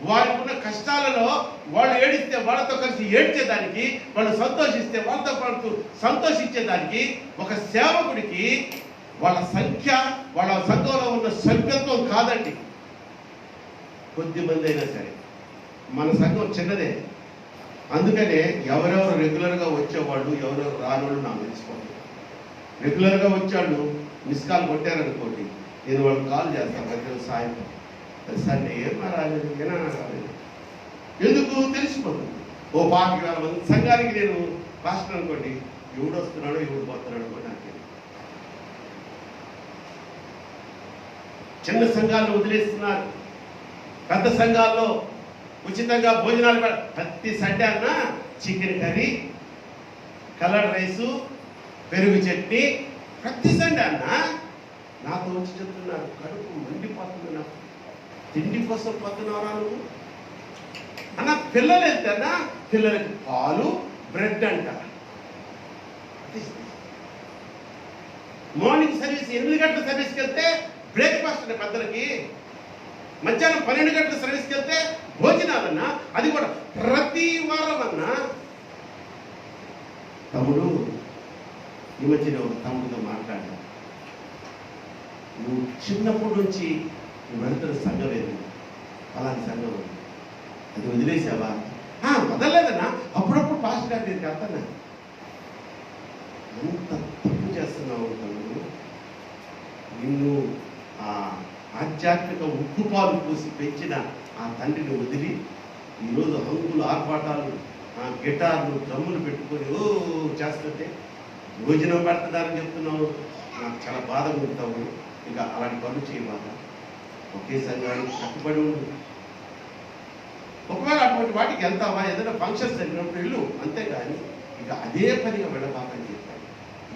[SPEAKER 3] వారికి ఉన్న కష్టాలలో వాళ్ళు ఏడిస్తే వాళ్ళతో కలిసి ఏడ్చేదానికి, వాళ్ళు సంతోషిస్తే వాళ్ళతో పాటు సంతోషించేదానికి ఒక సేవకుడికి వాళ్ళ సంఖ్య, వాళ్ళ సంఘంలో ఉన్న సభ్యత్వం కాదండి. కొద్దిమంది అయినా సరే, మన సంఘం చిన్నదే, అందుకనే ఎవరెవరు రెగ్యులర్గా వచ్చేవాళ్ళు, ఎవరెవరు రానోళ్ళు నాకు తెలుసుకోండి. రెగ్యులర్గా వచ్చాళ్ళు మిస్ కాల్ కొట్టారనుకోండి, నేను వాళ్ళు కాల్ చేస్తాను ప్రతి సాయంత్రం. సండే ఏమన్నా రాలేదు, ఏమన్నా రాలేదు, ఎందుకు తెలిసిపోతుంది. ఓ 25,000 మంది సంఘానికి నేను పాస్టర్ అనుకోండి, ఎవడు వస్తున్నాడో ఎవడు పోతున్నాడో కూడా నాకు తెలియదు. చిన్న సంఘాలను వదిలేస్తున్నారు. పెద్ద సంఘాల్లో ఉచితంగా భోజనాలు ప్రతి సండే అన్న చికెన్ కర్రీ, కలర్ రైసు, పెరుగు చట్నీ ప్రతి సండే అన్న. నాతో వచ్చి చెప్తున్నారు, కడుపు మండిపోతుంది నాకు, తిండి కోసం పోతున్నారా నువ్వు అన్న. పిల్లలు వెళ్తానా, పిల్లలకి పాలు బ్రెడ్ అంట. మార్నింగ్ సర్వీస్ 8 గంటల సర్వీస్కి వెళ్తే బ్రేక్ఫాస్ట్ అన్న పెద్దలకి, మధ్యాహ్నం 12 గంటల సర్వీస్కి వెళ్తే భోజనాలన్నా, అది కూడా ప్రతి వారం అన్నా. తమ్ముడు, ఈ మధ్యన ఒక తమ్ముడితో మాట్లాడాను, నువ్వు చిన్నప్పటి నుంచి నువ్వు వెళ్తున్న సంఘం ఏది? అలాంటి సంఘం ఉంది. అది వదిలేసావా? వదలలేదన్నా, అప్పుడప్పుడు పాస్టర్ గారి దగ్గరికి వెళ్తానా. అంత తప్పు చేస్తున్నావు తమ్ముడు. నిన్ను ఆ ఆధ్యాత్మిక ఉప్పుపాలు పోసి పెంచిన ఆ తండ్రిని వదిలి ఈరోజు హంగులు, ఆర్పాటాలు, గిటార్లు, డ్రమ్ములు పెట్టుకొని చేస్తుంటే భోజనం పెడతారని చెప్తున్నావు. నాకు చాలా బాధగా ఉంటావు. ఇక అలాంటి పనులు చేయబాగా ఒకే సంఘానికి కట్టుబడి ఉండు. ఒకవేళ అటువంటి వాటికి వెళ్తావా, ఏదైనా ఫంక్షన్స్ జరిగినప్పుడు వెళ్ళు, అంతేగాని ఇక అదే పనిగా వెళ్ళబాకని చెప్పాను.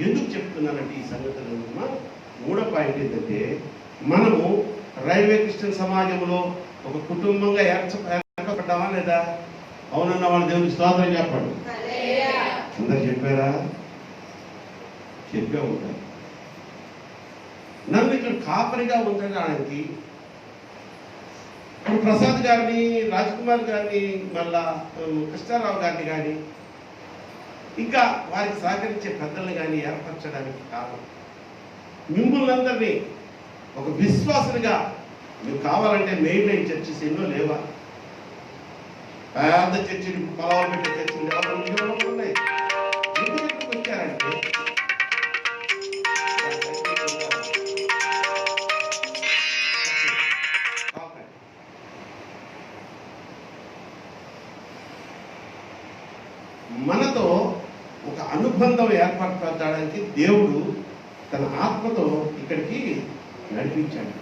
[SPEAKER 3] ఎందుకు చెప్తున్నానంటే ఈ సంగతులు మూడో పాయింట్ ఏంటంటే, మనము రైల్వే క్రిస్టియన్ సమాజంలో ఒక కుటుంబంగా ఏర్పడ్డామా లేదా? అవునన్న వాళ్ళ దేవునికి స్తోత్రం చెప్పండి. అందరు చెప్పారా? చెప్పే ఉంటారు. నన్ను ఇక్కడ కాపరిగా ఉండడానికి ఇప్పుడు ప్రసాద్ గారిని, రాజ్కుమార్ గారిని, మళ్ళా కృష్ణారావు గారిని కానీ ఇంకా వారికి సహకరించే పెద్దల్ని కానీ ఏర్పరచడానికి కారణం మిమ్మల్ని అందరినీ ఒక విశ్వాసులుగా. మీకు కావాలంటే మెయిన్ లైన్ చర్చిస్ ఎన్నో లేవా? పెద్ద చర్చిలు, పొలాలు పెట్టే చర్చిలు ఎవరు ఉన్నాయి? ఎందుకు వచ్చారంటే మనతో ఒక అనుబంధం ఏర్పరచడానికి దేవుడు తన ఆత్మతో ఇక్కడికి నడిపించాడు.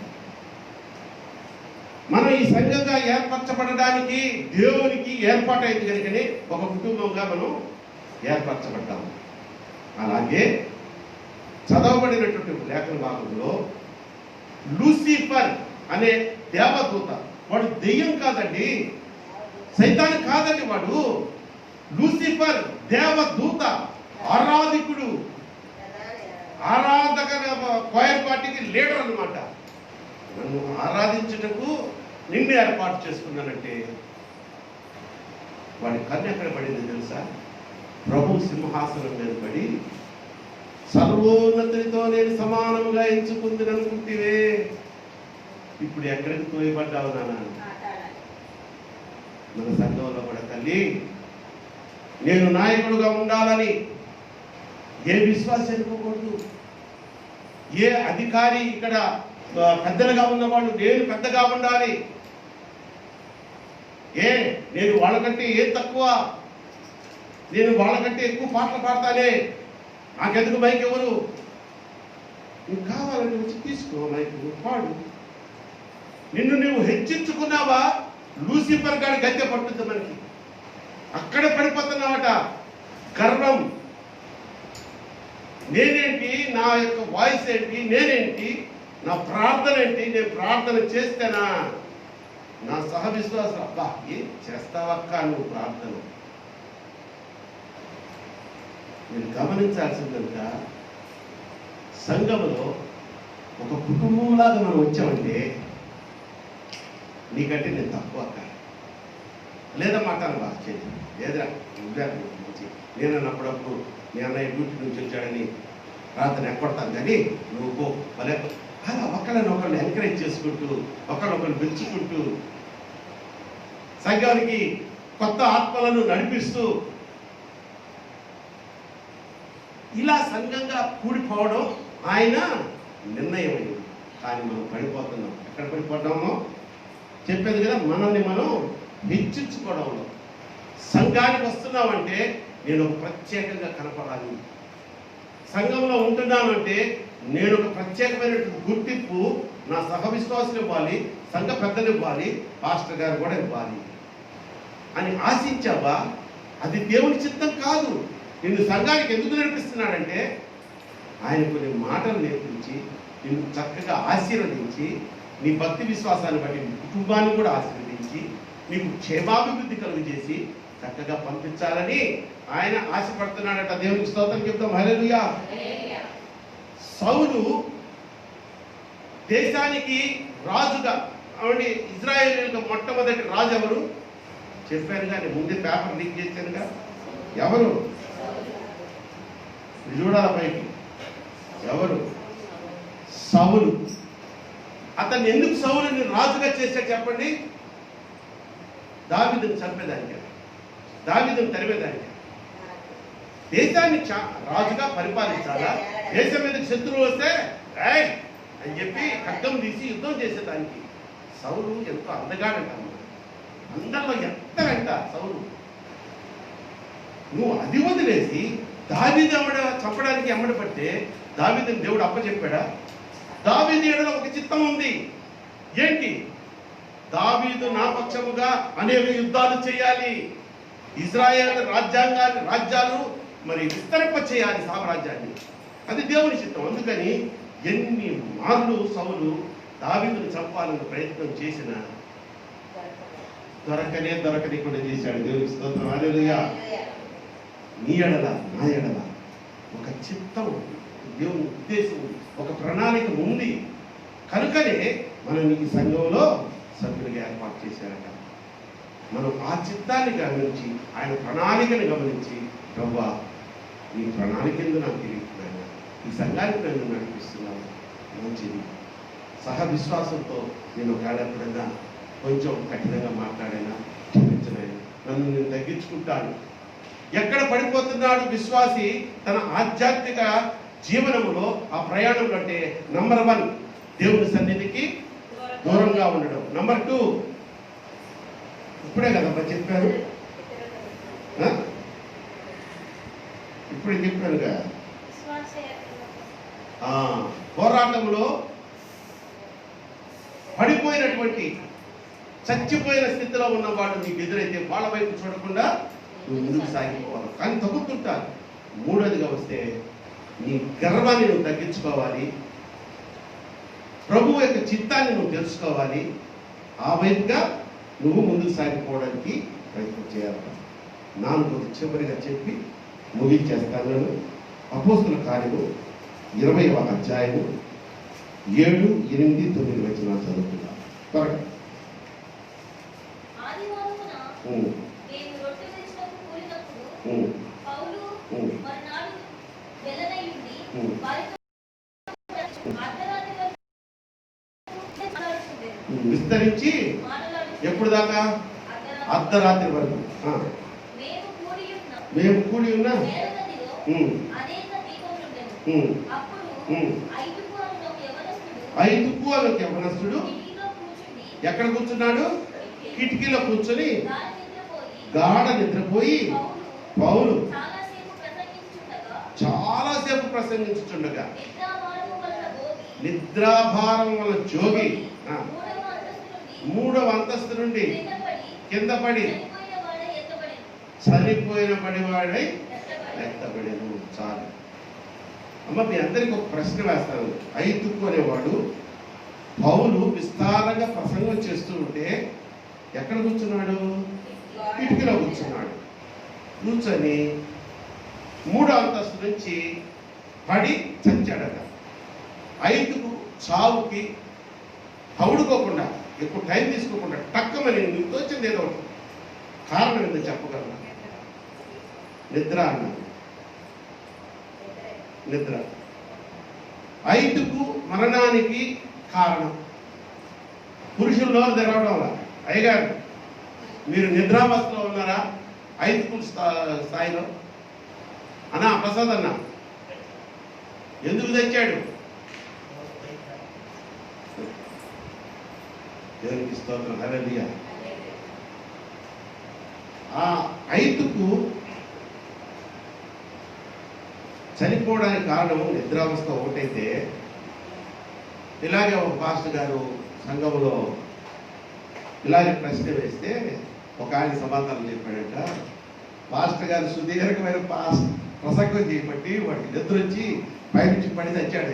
[SPEAKER 3] మనం ఈ సంఘంగా ఏర్పరచబడడానికి దేవునికి ఏర్పాటైంది కనుకనే ఒక కుటుంబంగా మనం ఏర్పరచబడ్డాము. అలాగే చదవబడినటువంటి లేఖన భాగంలో లూసిఫర్ అనే దేవదూత, వాడు దెయ్యం కాదండి, సైతాన్ కాదండి, వాడు లూసిఫర్ దేవదూత, ఆరాధికుడు, ఆరాధక కోయర్ పార్టీకి లీడర్ అన్నమాట. నన్ను ఆరాధించుటకు నిన్ను ఏర్పాటు చేసుకున్నానంటే వాడి కన్ను ఎక్కడ పడింది తెలుసా? ప్రభు సింహాసనం మీద పడి సర్వోన్నతితో నేను సమానముగా ఎంచుకుంది అనుకుంటేవే, ఇప్పుడు ఎక్కడికి తోయబడ్డావు నాన్న? మన సంఘంలో కూడా తల్లి, నేను నాయకుడుగా ఉండాలని ఏ విశ్వాసం అనుకోకూడదు. ఏ అధికారి ఇక్కడ పెద్దలుగా ఉన్నవాళ్ళు నేను పెద్దగా ఉండాలి, నేను వాళ్ళకంటే ఏం తక్కువ, నేను వాళ్ళకంటే ఎక్కువ పాటలు పాడతానే, నాకెందుకు మైక్ ఎవరు? నువ్వు కావాలని వచ్చి తీసుకో మైక్, పాడు. నిన్ను నువ్వు హెచ్చించుకున్నావా, లూసిఫర్ గారి గద్దె పట్టుద్ది మనకి. అక్కడ పడిపోతున్నావట. గర్వం, నేనేంటి, నా యొక్క వాయిస్ ఏంటి, నేనేంటి, నా ప్రార్థన ఏంటి, నేను ప్రార్థన చేస్తేనా నా సహ విశ్వాసం, అబ్బా ఏం చేస్తావక్క నువ్వు ప్రార్థన. మీరు గమనించాల్సిందంతా సంఘంలో ఒక కుటుంబంలాగా మనం వచ్చామంటే నీకంటే నేను తక్కువ అక్క, లేదా మాట్లాడాలి బాగా చేతి లేదా నుంచి నేను అన్నప్పుడప్పుడు మీ అన్నయ్య డ్యూటీ నుంచి వచ్చాడని ప్రార్థన ఎక్కొడతాను, కానీ నువ్వు పో భలే. అలా ఒకళ్ళని ఎంకరేజ్ చేసుకుంటూ, ఒకళ్ళొకళ్ళు పెంచుకుంటూ, సంఘానికి కొత్త ఆత్మలను నడిపిస్తూ ఇలా సంఘంగా కూడిపోవడం ఆయన నిర్ణయమైంది. కానీ మనం పడిపోతున్నాం. ఎక్కడ పడిపోవడమో చెప్పేది కదా, మనల్ని మనం హెచ్చించుకోవడంలో. సంఘానికి వస్తున్నామంటే నేను ఒక ప్రత్యేకంగా కనపడాలి, సంఘంలో ఉంటున్నానంటే నేను ఒక ప్రత్యేకమైన గుర్తింపు నా సహ విశ్వాసులు ఇవ్వాలి, సంఘ పెద్దలు ఇవ్వాలి, పాస్టర్ గారు కూడా ఇవ్వాలి అని ఆశించావా? అది దేవుని చిత్తం కాదు. నిన్ను సంఘానికి ఎందుకు నడిపిస్తున్నాడంటే ఆయన కొన్ని మాటలు నేర్పించి నిన్ను చక్కగా ఆశీర్వదించి, నీ భక్తి విశ్వాసాన్ని బట్టి నీ కుటుంబాన్ని కూడా ఆశీర్వదించి నీకు క్షేమాభివృద్ధి కలుగు చేసి చక్కగా పంపించాలని ఆయన ఆశపడుతున్నాడట. దేవునికి స్తోత్రం చెప్తాం. హల్లెలూయా. సౌలు దేశానికి రాజుగా, అవునండి, ఇజ్రాయేలీయులకు మొట్టమొదటి రాజు ఎవరు చెప్పాను కానీ ముందే పేపర్ లీక్ చేశానుగా. ఎవరు? చూడాల పైకి. ఎవరు? సౌలు. అతన్ని ఎందుకు సౌలుని రాజుగా చేశాడు చెప్పండి? దావీదును చంపేదానిక, దావీదును తరిమేదానిక? దేశాన్ని రాజుగా పరిపాలించాలా? దేశం మీదకి శత్రువులు వస్తే ఏయ్ అని చెప్పి ఖడ్గం తీసి యుద్ధం చేసేదానికి. సౌలు ఎంతో అందగాడంట, అందరిలో ఎత్తరంట సౌలు. నువ్వు అది వదిలేసి దావీదు చంపడానికి ఎమ్మడి పడితే దావీదుని దేవుడు అప్పచెప్పాడా? దావీదు ఎడలో ఒక చిత్తం ఉంది. ఏంటి? దావీదు నా పక్షముగా అనేక యుద్ధాలు చేయాలి, ఇజ్రాయేల్ రాజ్యాలు మరి విస్తరింప చేయాలి సామ్రాజ్యాన్ని. అది దేవుని చిత్తం. అందుకని ఎన్ని మార్లు సౌలు దావీదును చంపాలని ప్రయత్నం చేసినా దొరకనీకుండా చేశాడు. దేవునికి స్తోత్రం. హల్లెలూయా. నీ ఎడల నా ఎడల ఒక చిత్తం ఉంది, దేవుని ఉద్దేశం ఉంది, ఒక ప్రణాళిక ఉంది. కనుకనే మనం ఈ సంఘంలో సభ్యులుగా ఏర్పాటు చేశారట. మనం ఆ చిత్తాన్ని గమనించి, ఆయన ప్రణాళికను గమనించి, ప్రభువా నీ ప్రణాళిక ఎందుకు నాకు తెలియట్లేదు, ఈ సంఘానికి నన్ను నడిపిస్తున్నాను, మంచిది. సహ విశ్వాసంతో నేను ఒకవేళ ఎప్పుడైనా కొంచెం కఠినంగా మాట్లాడైనా క్షమించలేను, నన్ను నేను తగ్గించుకుంటాను. ఎక్కడ పడిపోతున్నాడు విశ్వాసి తన ఆధ్యాత్మిక జీవనంలో, ఆ ప్రయాణంలో అంటే నంబర్ 1 దేవుని సన్నిధికి దూరంగా ఉండడం. నంబర్ 2 ఇప్పుడే కదమ్మా చెప్పారు, ఇప్పుడే చెప్పానుగా, పోరాటంలో పడిపోయినటువంటి చచ్చిపోయిన స్థితిలో ఉన్నవాడు నీకు ఎదురైతే వాళ్ళ వైపు చూడకుండా నువ్వు ముందుకు సాగిపోవాలి. కానీ తగ్గుతుంటారు. 3వదిగా వస్తే నీ గర్వాన్ని నువ్వు తగ్గించుకోవాలి, ప్రభువు యొక్క చిత్తాన్ని నువ్వు తెలుసుకోవాలి, ఆ వైపుగా నువ్వు ముందుకు సాగిపోవడానికి ప్రయత్నం చేయాలి. 4వది చివరిగా చెప్పి ముగించేస్తాను. అపోస్తుల కార్యము 20వ అధ్యాయము 7, 8, 9 వచనాలు చదువుతున్నాను. త్వరగా. విస్తరించి ఎప్పుడు దాకా? అర్ధరాత్రి వరకు. మేము కూడి ఉన్నా ఐదుకు ఒక యవనస్తుడు ఎక్కడ కూర్చున్నాడు? కిటికీలో కూర్చొని గాఢ నిద్రపోయి పౌలు చాలాసేపు ప్రసంగించుచుండగా నిద్రాభారం వల్ల జోగి 3వ అంతస్తు నుండి కింద పడి చనిపోయిన పడివాడై ఎత్తబడేను. చాలు అమ్మ, మీ అందరికి ఒక ప్రశ్న వేస్తాను. ఐతుక్కు అనేవాడు పౌలు విస్తారంగా ప్రసంగం చేస్తూ ఉంటే ఎక్కడ కూర్చున్నాడు? కిటికీలో కూర్చున్నాడు. కూర్చొని 3వ అంతస్తు నుంచి పడి చచ్చాడట. ఐతుకు చావుకి తౌడుకోకుండా, ఎక్కువ టైం తీసుకోకుండా టక్కమని నీకు వచ్చింది ఏదో కారణం ఏందో చెప్పగలరా? నిద్ర అన్నాడు. నిద్ర ఐదుకు మరణానికి కారణం. పురుషుల్లో తెరవడం వల్ల. అయ్యగారు మీరు నిద్రావస్థలో ఉన్నారా? ఐదుకు స్థాయిలో అన్నా ప్రసాద్ అన్న ఎందుకు తెచ్చాడు? దేవునికి స్తోత్రం. హల్లెలూయా. ఆ ఐదుకు చనిపోవడానికి కారణం నిద్రావస్థ ఒకటైతే, ఇలాగే ఒక పాస్టర్ గారు సంఘంలో ఇలాగే ప్రశ్న వేస్తే ఒక ఆయన సమాధానం చెప్పాడంట. పాస్టర్ గారు సుదీర్ఘమైన ప్రసంగం చేయబట్టి వాడికి నిద్ర వచ్చి పైనుంచి పడి తెచ్చాడు.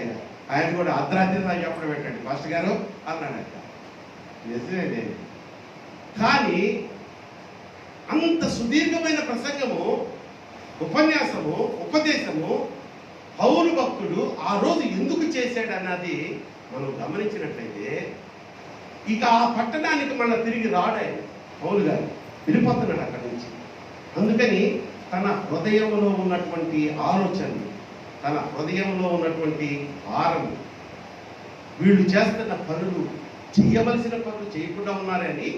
[SPEAKER 3] ఆయన కూడా అర్ధరాత్రి నాకు చెప్పడం పెట్టండి పాస్టర్ గారు అన్నాడంట. నిజమేనే. కానీ అంత సుదీర్ఘమైన ప్రసంగము, ఉపన్యాసము, ఉపదేశము పౌలు భక్తుడు ఆ రోజు ఎందుకు చేశాడన్నది మనం గమనించినట్లయితే, ఇక ఆ పట్టణానికి మళ్ళీ తిరిగి రాడాయన. పౌలు గారు వెళ్ళిపోతున్నాడు అక్కడి నుంచి. అందుకని తన హృదయంలో ఉన్నటువంటి ఆలోచనలు, తన హృదయంలో ఉన్నటువంటి భారం, వీళ్ళు చేస్తున్న పనులు, చేయవలసిన పనులు చేయకుండా ఉన్నారని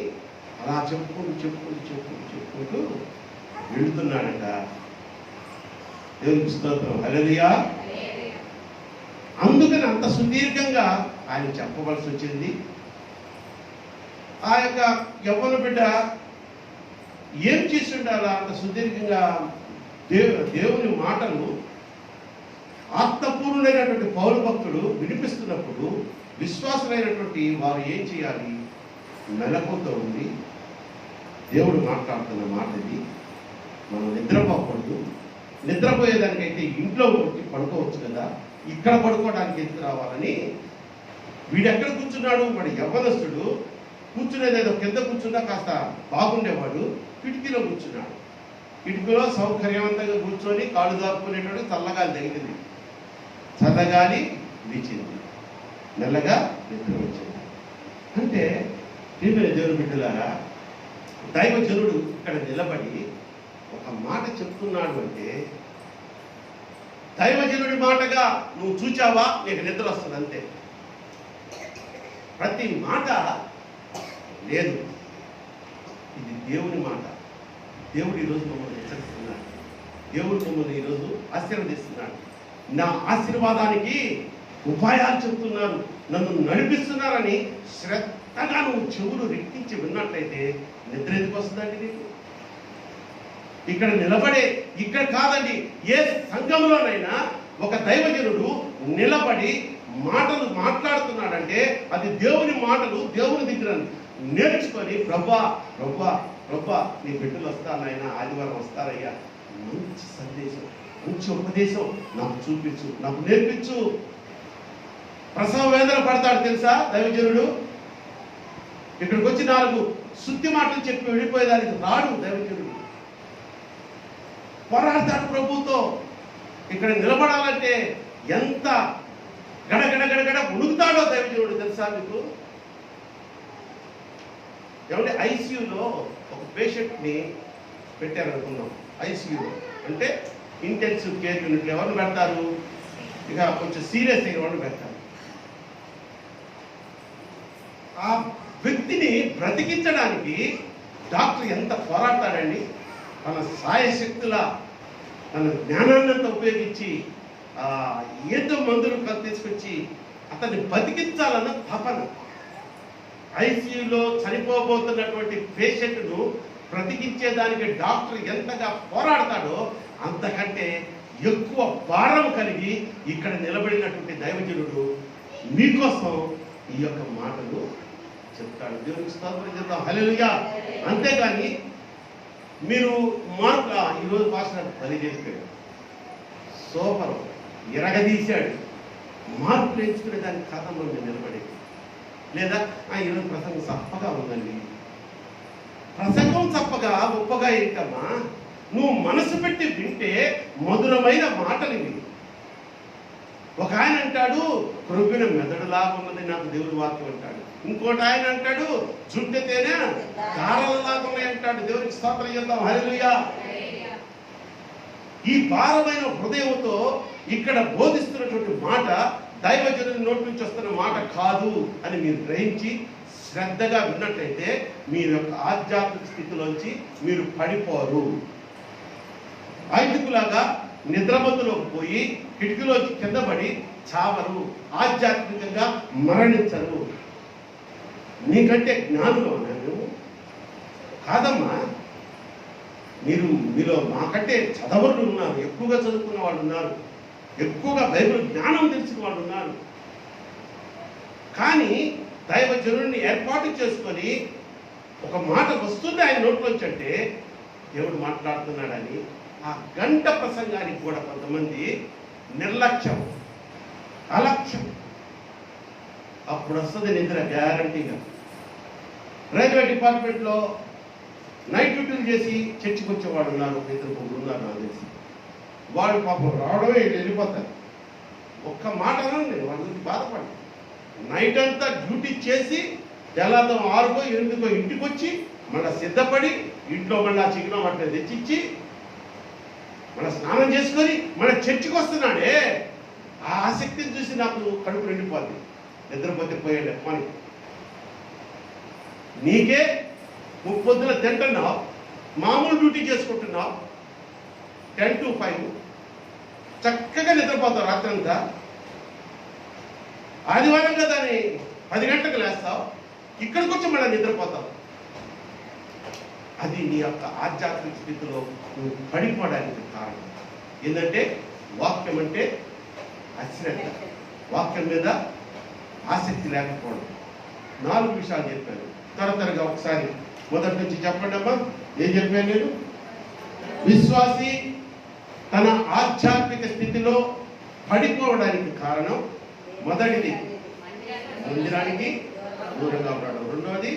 [SPEAKER 3] అలా చెప్పుకుంటూ వెళుతున్నాడట. దేవునికి స్తోత్రం, హల్లెలూయా. అందుకని అంత సుదీర్ఘంగా ఆయన చెప్పవలసి వచ్చింది. ఆ యొక్క యవ్వన బిడ్డ ఏం చేసి ఉండాలా? అంత సుదీర్ఘంగా దేవుని మాటలు ఆత్మపూర్ణులైనటువంటి పౌరు భక్తుడు వినిపిస్తున్నప్పుడు విశ్వాసులైనటువంటి వారు ఏం చేయాలి? మెలకువతో ఉండి దేవుడు మాట్లాడుతున్న మాట ఇది. మనం నిద్రపోకూడదు. నిద్రపోయేదానికైతే ఇంట్లో వచ్చి పడుకోవచ్చు కదా, ఇక్కడ పడుకోవడానికి ఎందుకు రావాలని వీడెక్కడ కూర్చున్నాడు? వాడు యవ్వనస్తుడు. కూర్చునేదేదో కింద కూర్చున్నా కాస్త బాగుండేవాడు. కిటికీలో కూర్చున్నాడు. కిటికీలో సౌకర్యవంతంగా కూర్చొని కాళ్ళు దాపుకునేటప్పుడు చల్లగాలి తగిలింది. చల్లగాలి వీచింది. మెల్లగా నిద్ర వచ్చింది. అంటే ప్రియమైన దేవుని బిడ్డలారా, దైవజనుడు ఇక్కడ నిలబడి ఒక మాట చెప్తున్నాడు అంటే, దైవజనుడి మాటగా నువ్వు చూచావా నీకు నిద్ర వస్తుంది అంతే. ప్రతి మాట లేదు, ఇది దేవుని మాట. దేవుడు ఈరోజు మమ్మల్ని హెచ్చరిస్తున్నాడు. దేవుడు మమ్మల్ని ఈరోజు ఆశీర్వదిస్తున్నాడు. నా ఆశీర్వాదానికి ఉపాయాలు చెప్తున్నారు, నన్ను నడిపిస్తున్నారని శ్రద్ధగా నువ్వు చెవులు రెక్కించి విన్నట్లయితే నిద్ర ఎందుకు వస్తుందండి నీకు? ఇక్కడ నిలబడే, ఇక్కడ కాదండి, ఏ సంఘంలోనైనా ఒక దైవజనుడు నిలబడి మాటలు మాట్లాడుతున్నాడంటే అది దేవుని మాటలు. దేవుని దగ్గర నేర్చుకొని ప్రభా ప్రభా ప్రభా నీ బిడ్డలు వస్తానైనా ఆదివారం వస్తారయ్యా, మంచి సందేశం, మంచి ఉపదేశం నాకు చూపించు, నాకు నేర్పించు. ప్రసవ వేదన పడతాడు తెలుసా దైవజనుడు. ఇక్కడికి వచ్చి 4 శుద్ధి మాటలు చెప్పి వెళ్ళిపోయేదానికి రాడు దైవజనుడు. పోరాడతాడు ప్రభుతో. ఇక్కడ నిలబడాలంటే ఎంత గడగడ గడగడ ఉడుకుతాడో దైవజనుడు తెలుసా మీకు? ఏమంటే ఐసీయూలో ఒక పేషెంట్ని పెట్టారనుకున్నాం. ఐసీయూలో అంటే ఇంటెన్సివ్ కేర్ యూనిట్లో ఎవరిని పెడతారు? ఇక కొంచెం సీరియస్ అయిన వాళ్ళని పెడతారు. ఆ వ్యక్తిని బ్రతికించడానికి డాక్టర్ ఎంత పోరాడతాడండి. తన సాయశక్తుల తన జ్ఞానాన్నంతా ఉపయోగించి ఏదో మందులు తీసుకొచ్చి అతన్ని బతికించాలన్న తపన. ఐసీయూలో చనిపోబోతున్నటువంటి పేషెంట్ను బ్రతికించేదానికి డాక్టర్ ఎంతగా పోరాడతాడో అంతకంటే ఎక్కువ భారం కలిగి ఇక్కడ నిలబడినటువంటి దైవజనుడు మీకోసం ఈ యొక్క మాటలు చెప్తాడు. దేవునికి స్తోత్రం చెప్తాం, హల్లెలూయా. అంతేగాని మీరు మార్పుగా ఈరోజు పాస్టర్ పని చేస్తాడు, సూపర్ ఎరగదీశాడు, మార్పు నేర్చుకునే దానికి ఖాతంలో మీరు నిలబడేది. లేదా ఈరోజు ప్రసంగం చప్పగా ఉందండి, ప్రసంగం చప్పగా గొప్పగా ఏంటమ్మా? నువ్వు మనసు పెట్టి వింటే మధురమైన మాటలు ఇవి. ఒక ఆయన అంటాడు క్రొవ్విన మెదడులాగా ఉన్నది నాకు దేవుడి వాక్యం అంటాడు. ఇంకోటి ఆయన అంటాడు జుట్టెతేనే కారలలాగా ఉన్నాయి అంటాడు. దేవునికి స్తోత్రం చేద్దాం, హల్లెలూయా. ఈ భారమైన హృదయంతో ఇక్కడ బోధిస్తున్నటువంటి మాట దైవజనుని నోటి నుంచి వస్తున్న మాట కాదు అని మీరు గ్రహించి శ్రద్ధగా విన్నట్లయితే మీ యొక్క ఆధ్యాత్మిక స్థితిలోంచి మీరు పడిపోరు. ఐదుకులాగా నిద్రమత్తులోకి పోయి కిటికీలోకి కింద పడి చావరు, ఆధ్యాత్మికంగా మరణించరు. నీకంటే జ్ఞానులు అన్నాను కాదమ్మా. మీలో మాకంటే చదవరులు ఉన్నారు, ఎక్కువగా చదువుకున్న వాళ్ళు ఉన్నారు, ఎక్కువగా బైబిల్ జ్ఞానం తెలిసిన వాళ్ళు ఉన్నారు. కానీ దైవజనుడిని ఏర్పాటు చేసుకొని ఒక మాట వస్తుంది ఆయన నోట్లోంచి అంటే దేవుడు మాట్లాడుతున్నాడని ఆ గంట ప్రసంగానికి కూడా కొంతమంది నిర్లక్ష్యం, అలక్ష్యం. అప్పుడు వస్తుంది నిద్ర గ్యారంటీగా. రైల్వే డిపార్ట్మెంట్లో నైట్ డ్యూటీలు చేసి చర్చికి వచ్చేవాడు ఉన్నారు, 2 ఉన్నారు నాకు తెలిసి. వాడు పాపం రావడమే వెళ్ళిపోతారు. ఒక్క మాట నేను వాళ్ళ గురించి బాధపడ్డాను. నైట్ అంతా డ్యూటీ చేసి తెల్లారితో 6కో 8కో ఇంటికి వచ్చి మళ్ళీ సిద్ధపడి ఇంట్లో మళ్ళీ ఆ చికెన్ వాటిని తెచ్చిచ్చి మళ్ళీ స్నానం చేసుకొని మళ్ళీ చర్చికి వస్తున్నాడే. ఆ ఆసక్తిని చూసి నాకు కడుపు నిండిపోద్ది. నిద్రపోతే పోయాడు పని. నీకే పొద్దున తింటున్నావు, మామూలు డ్యూటీ చేసుకుంటున్నావు, 10 to 5 చక్కగా నిద్రపోతావు రాత్రి అంతా. ఆదివారం కదా అని 10 గంటలకు లేస్తావు, ఇక్కడికి వచ్చి మళ్ళీ నిద్రపోతావు. అది నీ యొక్క ఆధ్యాత్మిక స్థితిలో నువ్వు పడిపోవడానికి కారణం. ఏంటంటే వాక్యం అంటే అశ్రద్ధ, వాక్యం మీద ఆసక్తి లేకపోవడం. 4 విషయాలు చెప్పాను. త్వరగా ఒకసారి మొదటి నుంచి చెప్పండి అమ్మా. ఏం చెప్పాను నేను? విశ్వాసి తన ఆధ్యాత్మిక స్థితిలో పడిపోవడానికి కారణం మొదటిది మందిరానికి దూరంగా ఉండడం. రెండవది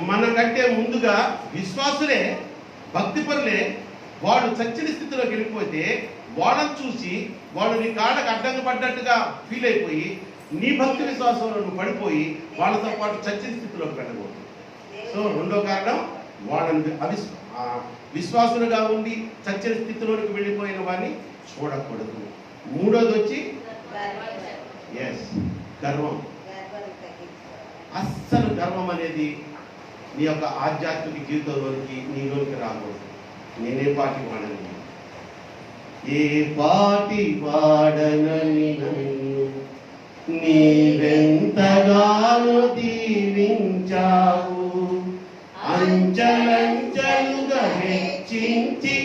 [SPEAKER 3] మనకంటే ముందుగా విశ్వాసులే, భక్తిపరులే వాళ్ళు చచ్చిన స్థితిలోకి వెళ్ళిపోతే వాళ్ళని చూసి వాళ్ళు నీ కాళ్ళకు అడ్డంగా పడ్డట్టుగా ఫీల్ అయిపోయి నీ భక్తి విశ్వాసంలో నువ్వు పడిపోయి వాళ్ళతో పాటు చచ్చిన స్థితిలోకి వెళ్ళకూడదు. సో రెండో కారణం వాళ్ళని విశ్వాసులుగా ఉండి చచ్చిన స్థితిలోకి వెళ్ళిపోయిన వాడిని చూడకూడదు. మూడోది వచ్చి గర్వం. అస్సలు గర్వం అనేది నీ యొక్క ఆధ్యాత్మిక జీవితంలోనికి నీలోకి రాకూడదు. నేనే పాటి వాడని, ఏ పాటి వాడనని నన్ను నీవెంతగానో దీవించావు, అంచలంచలుగా హెచ్చించి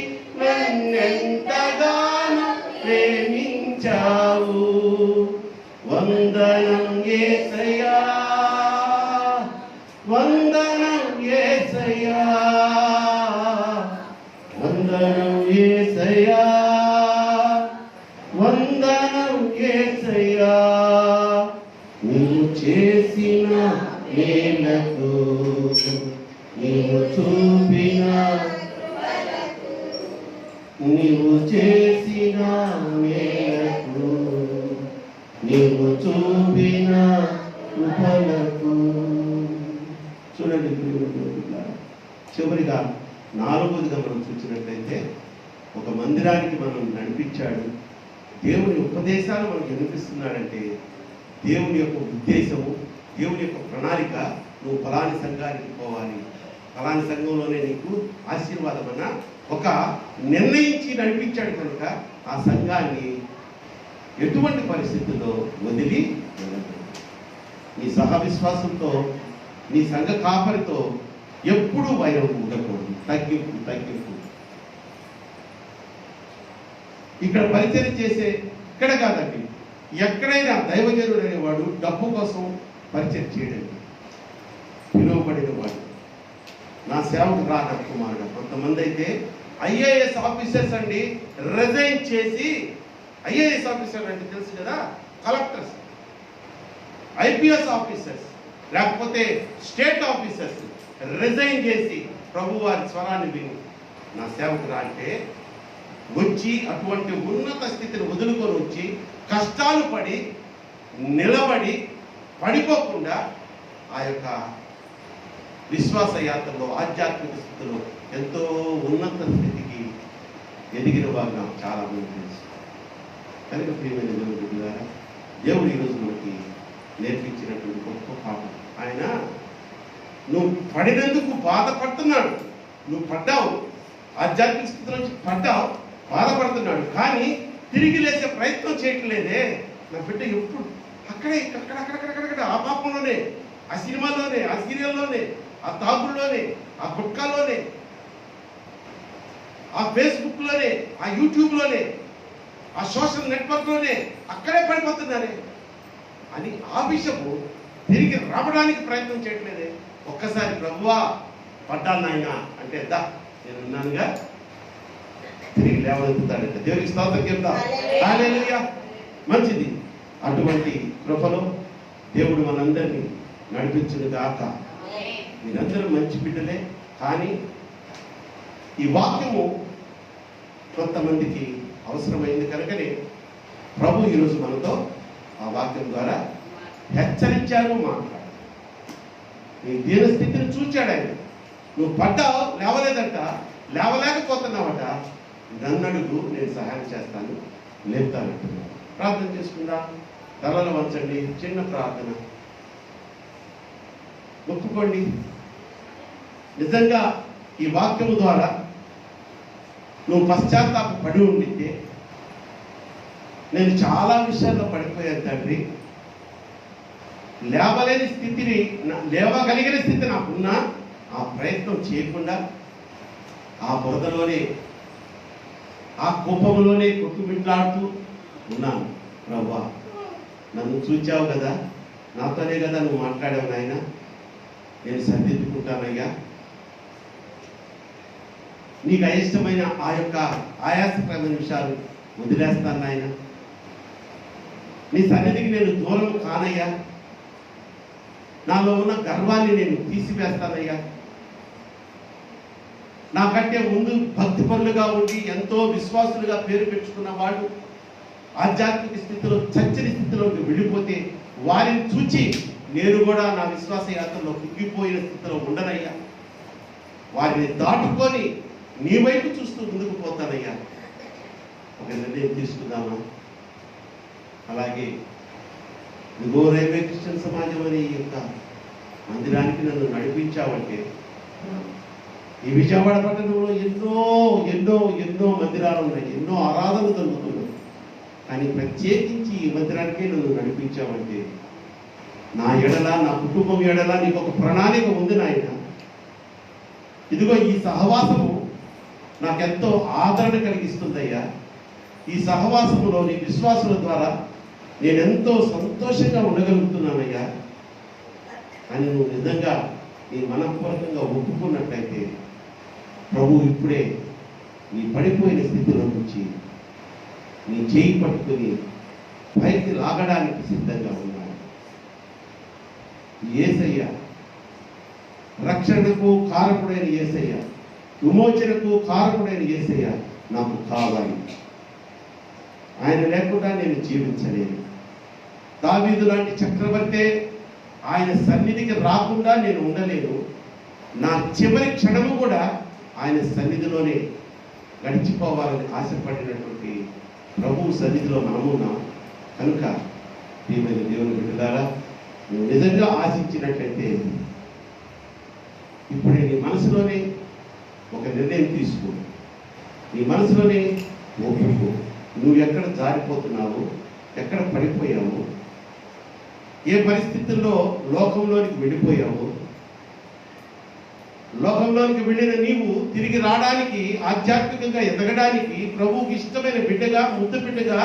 [SPEAKER 3] నన్నెంతగానో ప్రేమించావు. వందనం యేసయ్యా, వందనం యేసయ్యా, వందనం యేసయ్యా, వందనం యేసయ్యా. నీవు చేసిన మేలకు, నీవు చూపిన, నీవు చేసిన మేలకు, నీవు చూపిన కృపలకు. చూడండి, చివరిగా 4వదిగా మనం చూసినట్లయితే ఒక మందిరానికి మనం నడిపించాడు. దేవుని ఉపదేశాలు మనకు వినిపిస్తున్నాడంటే దేవుని యొక్క ఉద్దేశము, దేవుని యొక్క ప్రణాళిక, నువ్వు ఫలాని సంఘానికి పోవాలి, ఫలాని సంఘంలోనే నీకు ఆశీర్వాదం అన్న ఒక నిర్ణయించి నడిపించాడు కనుక ఆ సంఘాన్ని ఎటువంటి పరిస్థితుల్లో వదిలి వెళ్ళదు. నీ సహవిశ్వాసంతో, నీ సంఘ కాపరితో ఎప్పుడూ వైరం ఉండకూడదు. తగ్గింపు. ఇక్కడ పరిచయం చేసే, ఇక్కడ కాదండి, ఎక్కడైనా దైవజనుడు అనేవాడు డబ్బు కోసం పరిచయం చేయడండి. పిలువబడిన వాడు నా సేవకు రాన కుమారుడు. కొంతమంది అయితే ఐఏఎస్ ఆఫీసర్స్ అండి రిజైన్ చేసి, ఐఏఎస్ ఆఫీసర్ అంటే తెలుసు కదా, కలెక్టర్స్, ఐపీఎస్ ఆఫీసర్స్, లేకపోతే స్టేట్ ఆఫీసర్స్ రిజైన్ చేసి ప్రభు వారి స్వరాన్ని విని నా సేవకు రా అంటే వచ్చి అటువంటి ఉన్నత స్థితిని వదులుకొని వచ్చి కష్టాలు పడి నిలబడి పడిపోకుండా ఆ యొక్క విశ్వాస యాత్రలో, ఆధ్యాత్మిక స్థితిలో ఎంతో ఉన్నత స్థితికి ఎదిగిన వారు నాకు చాలా మంది తెలుసు. కనుక ప్రియమైన దేవుని బిడ్డలారా, దేవుడు ఈరోజు మనకి నేర్పించినటువంటి గొప్ప పాఠం. ఆయన నువ్వు పడినందుకు బాధపడుతున్నాడు, నువ్వు పడ్డావు, ఆధ్యాత్మిక స్థితి నుంచి పడ్డావు, బాధపడుతున్నాడు, కానీ తిరిగి లేచే ప్రయత్నం చేయట్లేదే. నా బిడ్డ ఎప్పుడు అక్కడే అక్కడక్కడ ఆ పాపంలోనే, ఆ సినిమాలోనే, ఆ సీరియల్లోనే, ఆ తాగుల్లోనే, ఆ గుట్కాలోనే, ఆ ఫేస్బుక్లోనే, ఆ యూట్యూబ్లోనే, ఆ సోషల్ నెట్వర్క్లోనే అక్కడే పడిపోతున్నారే అని ఆ విషయము తిరిగి రావడానికి ప్రయత్నం చేయట్లేదే. ఒక్కసారి ప్రభువా పడ్డాను నాయన అంటే దా నేను ఉన్నానుగా తిరిగి లేవనెత్తుతాడంట. దేవునికి స్తోత్రం చెప్తాం. హల్లెలూయా. మంచిది. అటువంటి కృపలో దేవుడు మనందరినీ నడిపించును గాక. మీరందరూ మంచి బిడ్డలే, కానీ ఈ వాక్యము కొంతమందికి అవసరమైంది కనుకనే ప్రభు ఈరోజు మనతో ఆ వాక్యం ద్వారా హెచ్చరించారు, మాట్లాడారు. నీ దీన స్థితిని చూచాడు ఆయన. నువ్వు పడ్డావు, లేవలేదంట, లేవలేకపోతున్నావట, నన్ను అడుగు, నేను సహాయం చేస్తాను, లేపుతానంటున్నాను. ప్రార్థన చేసుకుందాం. తలలు వంచండి, చిన్న ప్రార్థన. ఒప్పుకోండి. నిజంగా ఈ వాక్యము ద్వారా నువ్వు పశ్చాత్తాప పడి ఉండితే, నేను చాలా విషయాల్లో పడిపోయాను తండ్రి, లేవలేని స్థితిని, లేవగలిగిన స్థితి నాకున్నా ఆ ప్రయత్నం చేయకుండా ఆ బురదలోనే, ఆ కోపంలోనే కొట్టుమిట్లాడుతూ ఉన్నాను. ప్రభువా, నన్ను చూచావు కదా, నాతోనే కదా నువ్వు మాట్లాడావు నాయన, నేను సరిదిద్దుకుంటానయ్యా. నీకు అయిష్టమైన ఆ యొక్క ఆయాసకరమైన విషయాలు వదిలేస్తాను నాయన. నీ సన్నిధికి నేను దూరం కానయ్యా. నాలో ఉన్న గర్వాన్ని నేను తీసివేస్తానయ్యా. నాకంటే ముందు భక్తిపరులుగా ఉండి ఎంతో విశ్వాసులుగా పేరు పెట్టుకున్న వాళ్ళు ఆధ్యాత్మిక స్థితిలో, చచ్చని స్థితిలోకి వెళ్ళిపోతే వారిని చూచి నేను కూడా నా విశ్వాస యాత్రలో కుంగిపోయిన స్థితిలో ఉండనయ్యా. వారిని దాటుకొని నీ వైపు చూస్తూ ముందుకు పోతానయ్యా. ఒక నిర్ణయం తీసుకుందామా? అలాగే ఇదిగో రైల్వే క్రిస్టియన్ సమాజం అనే ఈ యొక్క మందిరానికి నన్ను నడిపించావంటే, ఈ విజయవాడ పట్టణంలో ఎన్నో ఎన్నో ఎన్నో మందిరాలు ఉన్నాయి, ఎన్నో ఆరాధనలు జరుగుతున్నాయి. కానీ ప్రత్యేకించి ఈ మందిరానికే నన్ను నడిపించావంటే, నా ఎడల, నా కుటుంబం ఎడల నీకు ఒక ప్రణాళిక ఉంది నాయన. ఇదిగో ఈ సహవాసము నాకెంతో ఆదరణ కలిగిస్తుందయ్యా. ఈ సహవాసములో నీ విశ్వాసుల ద్వారా నేనెంతో సంతోషంగా ఉండగలుగుతున్నానయ్యా అని నువ్వు నిజంగా నీ మనఃపూర్వకంగా ఒప్పుకున్నట్లయితే, ప్రభు ఇప్పుడే నీ పడిపోయిన స్థితిలో నుంచి నీ చేయి పట్టుకుని పైకి లాగడానికి సిద్ధంగా ఉన్నాడు. యేసయ్య, రక్షణకు కారకుడైన యేసయ్య, విమోచనకు కారకుడైన యేసయ్య నాకు కావాలి. ఆయన లేకుండా నేను జీవించలేను. దావీదు లాంటి చక్రవర్తి ఆయన సన్నిధికి రాకుండా నేను ఉండలేను. నా చివరి క్షణము కూడా ఆయన సన్నిధిలోనే గడిచిపోవాలని ఆశపడినటువంటి ప్రభువు సన్నిధిలో మనమున్నాం కనుక, ప్రియమైన దేవుని బిడ్డలారా, నువ్వు నిజంగా ఆశించినట్లయితే ఇప్పుడే నీ మనసులోనే ఒక నిర్ణయం తీసుకో. నీ మనసులోనే ఒప్పుకో. నువ్వు ఎక్కడ జారిపోతున్నావు, ఎక్కడ పడిపోయావు, ఏ పరిస్థితుల్లో లోకంలోనికి వెళ్ళిపోయావు. లోకంలోనికి వెళ్ళిన నీవు తిరిగి రావడానికి, ఆధ్యాత్మికంగా ఎదగడానికి, ప్రభువుకి ఇష్టమైన బిడ్డగా, ముద్దు బిడ్డగా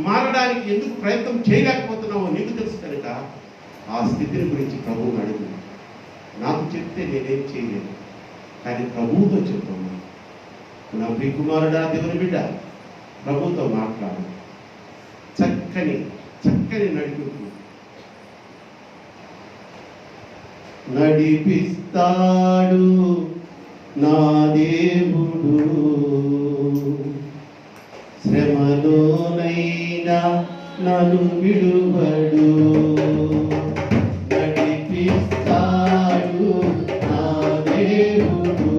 [SPEAKER 3] మారడానికి ఎందుకు ప్రయత్నం చేయలేకపోతున్నావో నీకు తెలుసు కనుక ఆ స్థితిని గురించి ప్రభువుని అడుగు. నాకు చెప్తే నేనేం చేయలేను, కానీ ప్రభువుతో చెప్తాను. నా ప్రియకుమారుడా, దేవుని బిడ్డ, ప్రభువుతో మాట్లాడు. చక్కని చక్కని నడిపింపు నడిపిస్తాడు నా దేవుడు, శ్రమలోనైనా నన్ను విడువడు. నడిపిస్తాడు నా దేవుడు,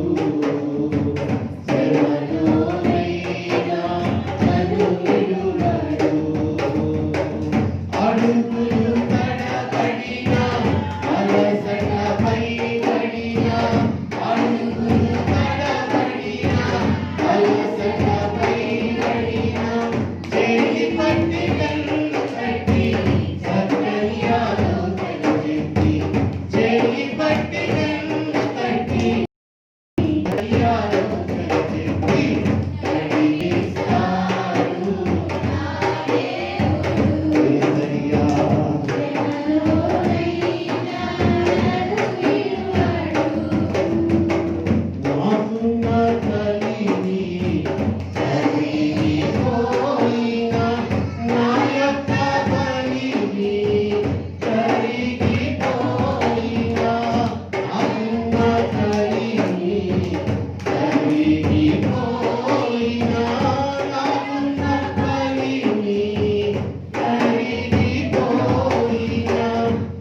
[SPEAKER 3] శ్రమలోనైనా నన్ను విడువడు. అడుగులు తడబడినా, అలసటపై పడినా, అడుగులు తడబడినా, అలసటపై పడినా, చేయి పట్టి కళ్ళు కట్టి చక్కని ఆలోచన చెప్పి, చేయి పట్టి కళ్ళు కట్టి ఆలోచన చెప్పి నడిపిస్తాడు యేసయ్యా. నాకున్న కలిమి కరిగిపోయినా, నా యొక్క బలిమి కరిగిపోయినా, నాకున్న కలిమి కరిగిపోయినా, నాకున్న బలిమి కరిగిపోయినా,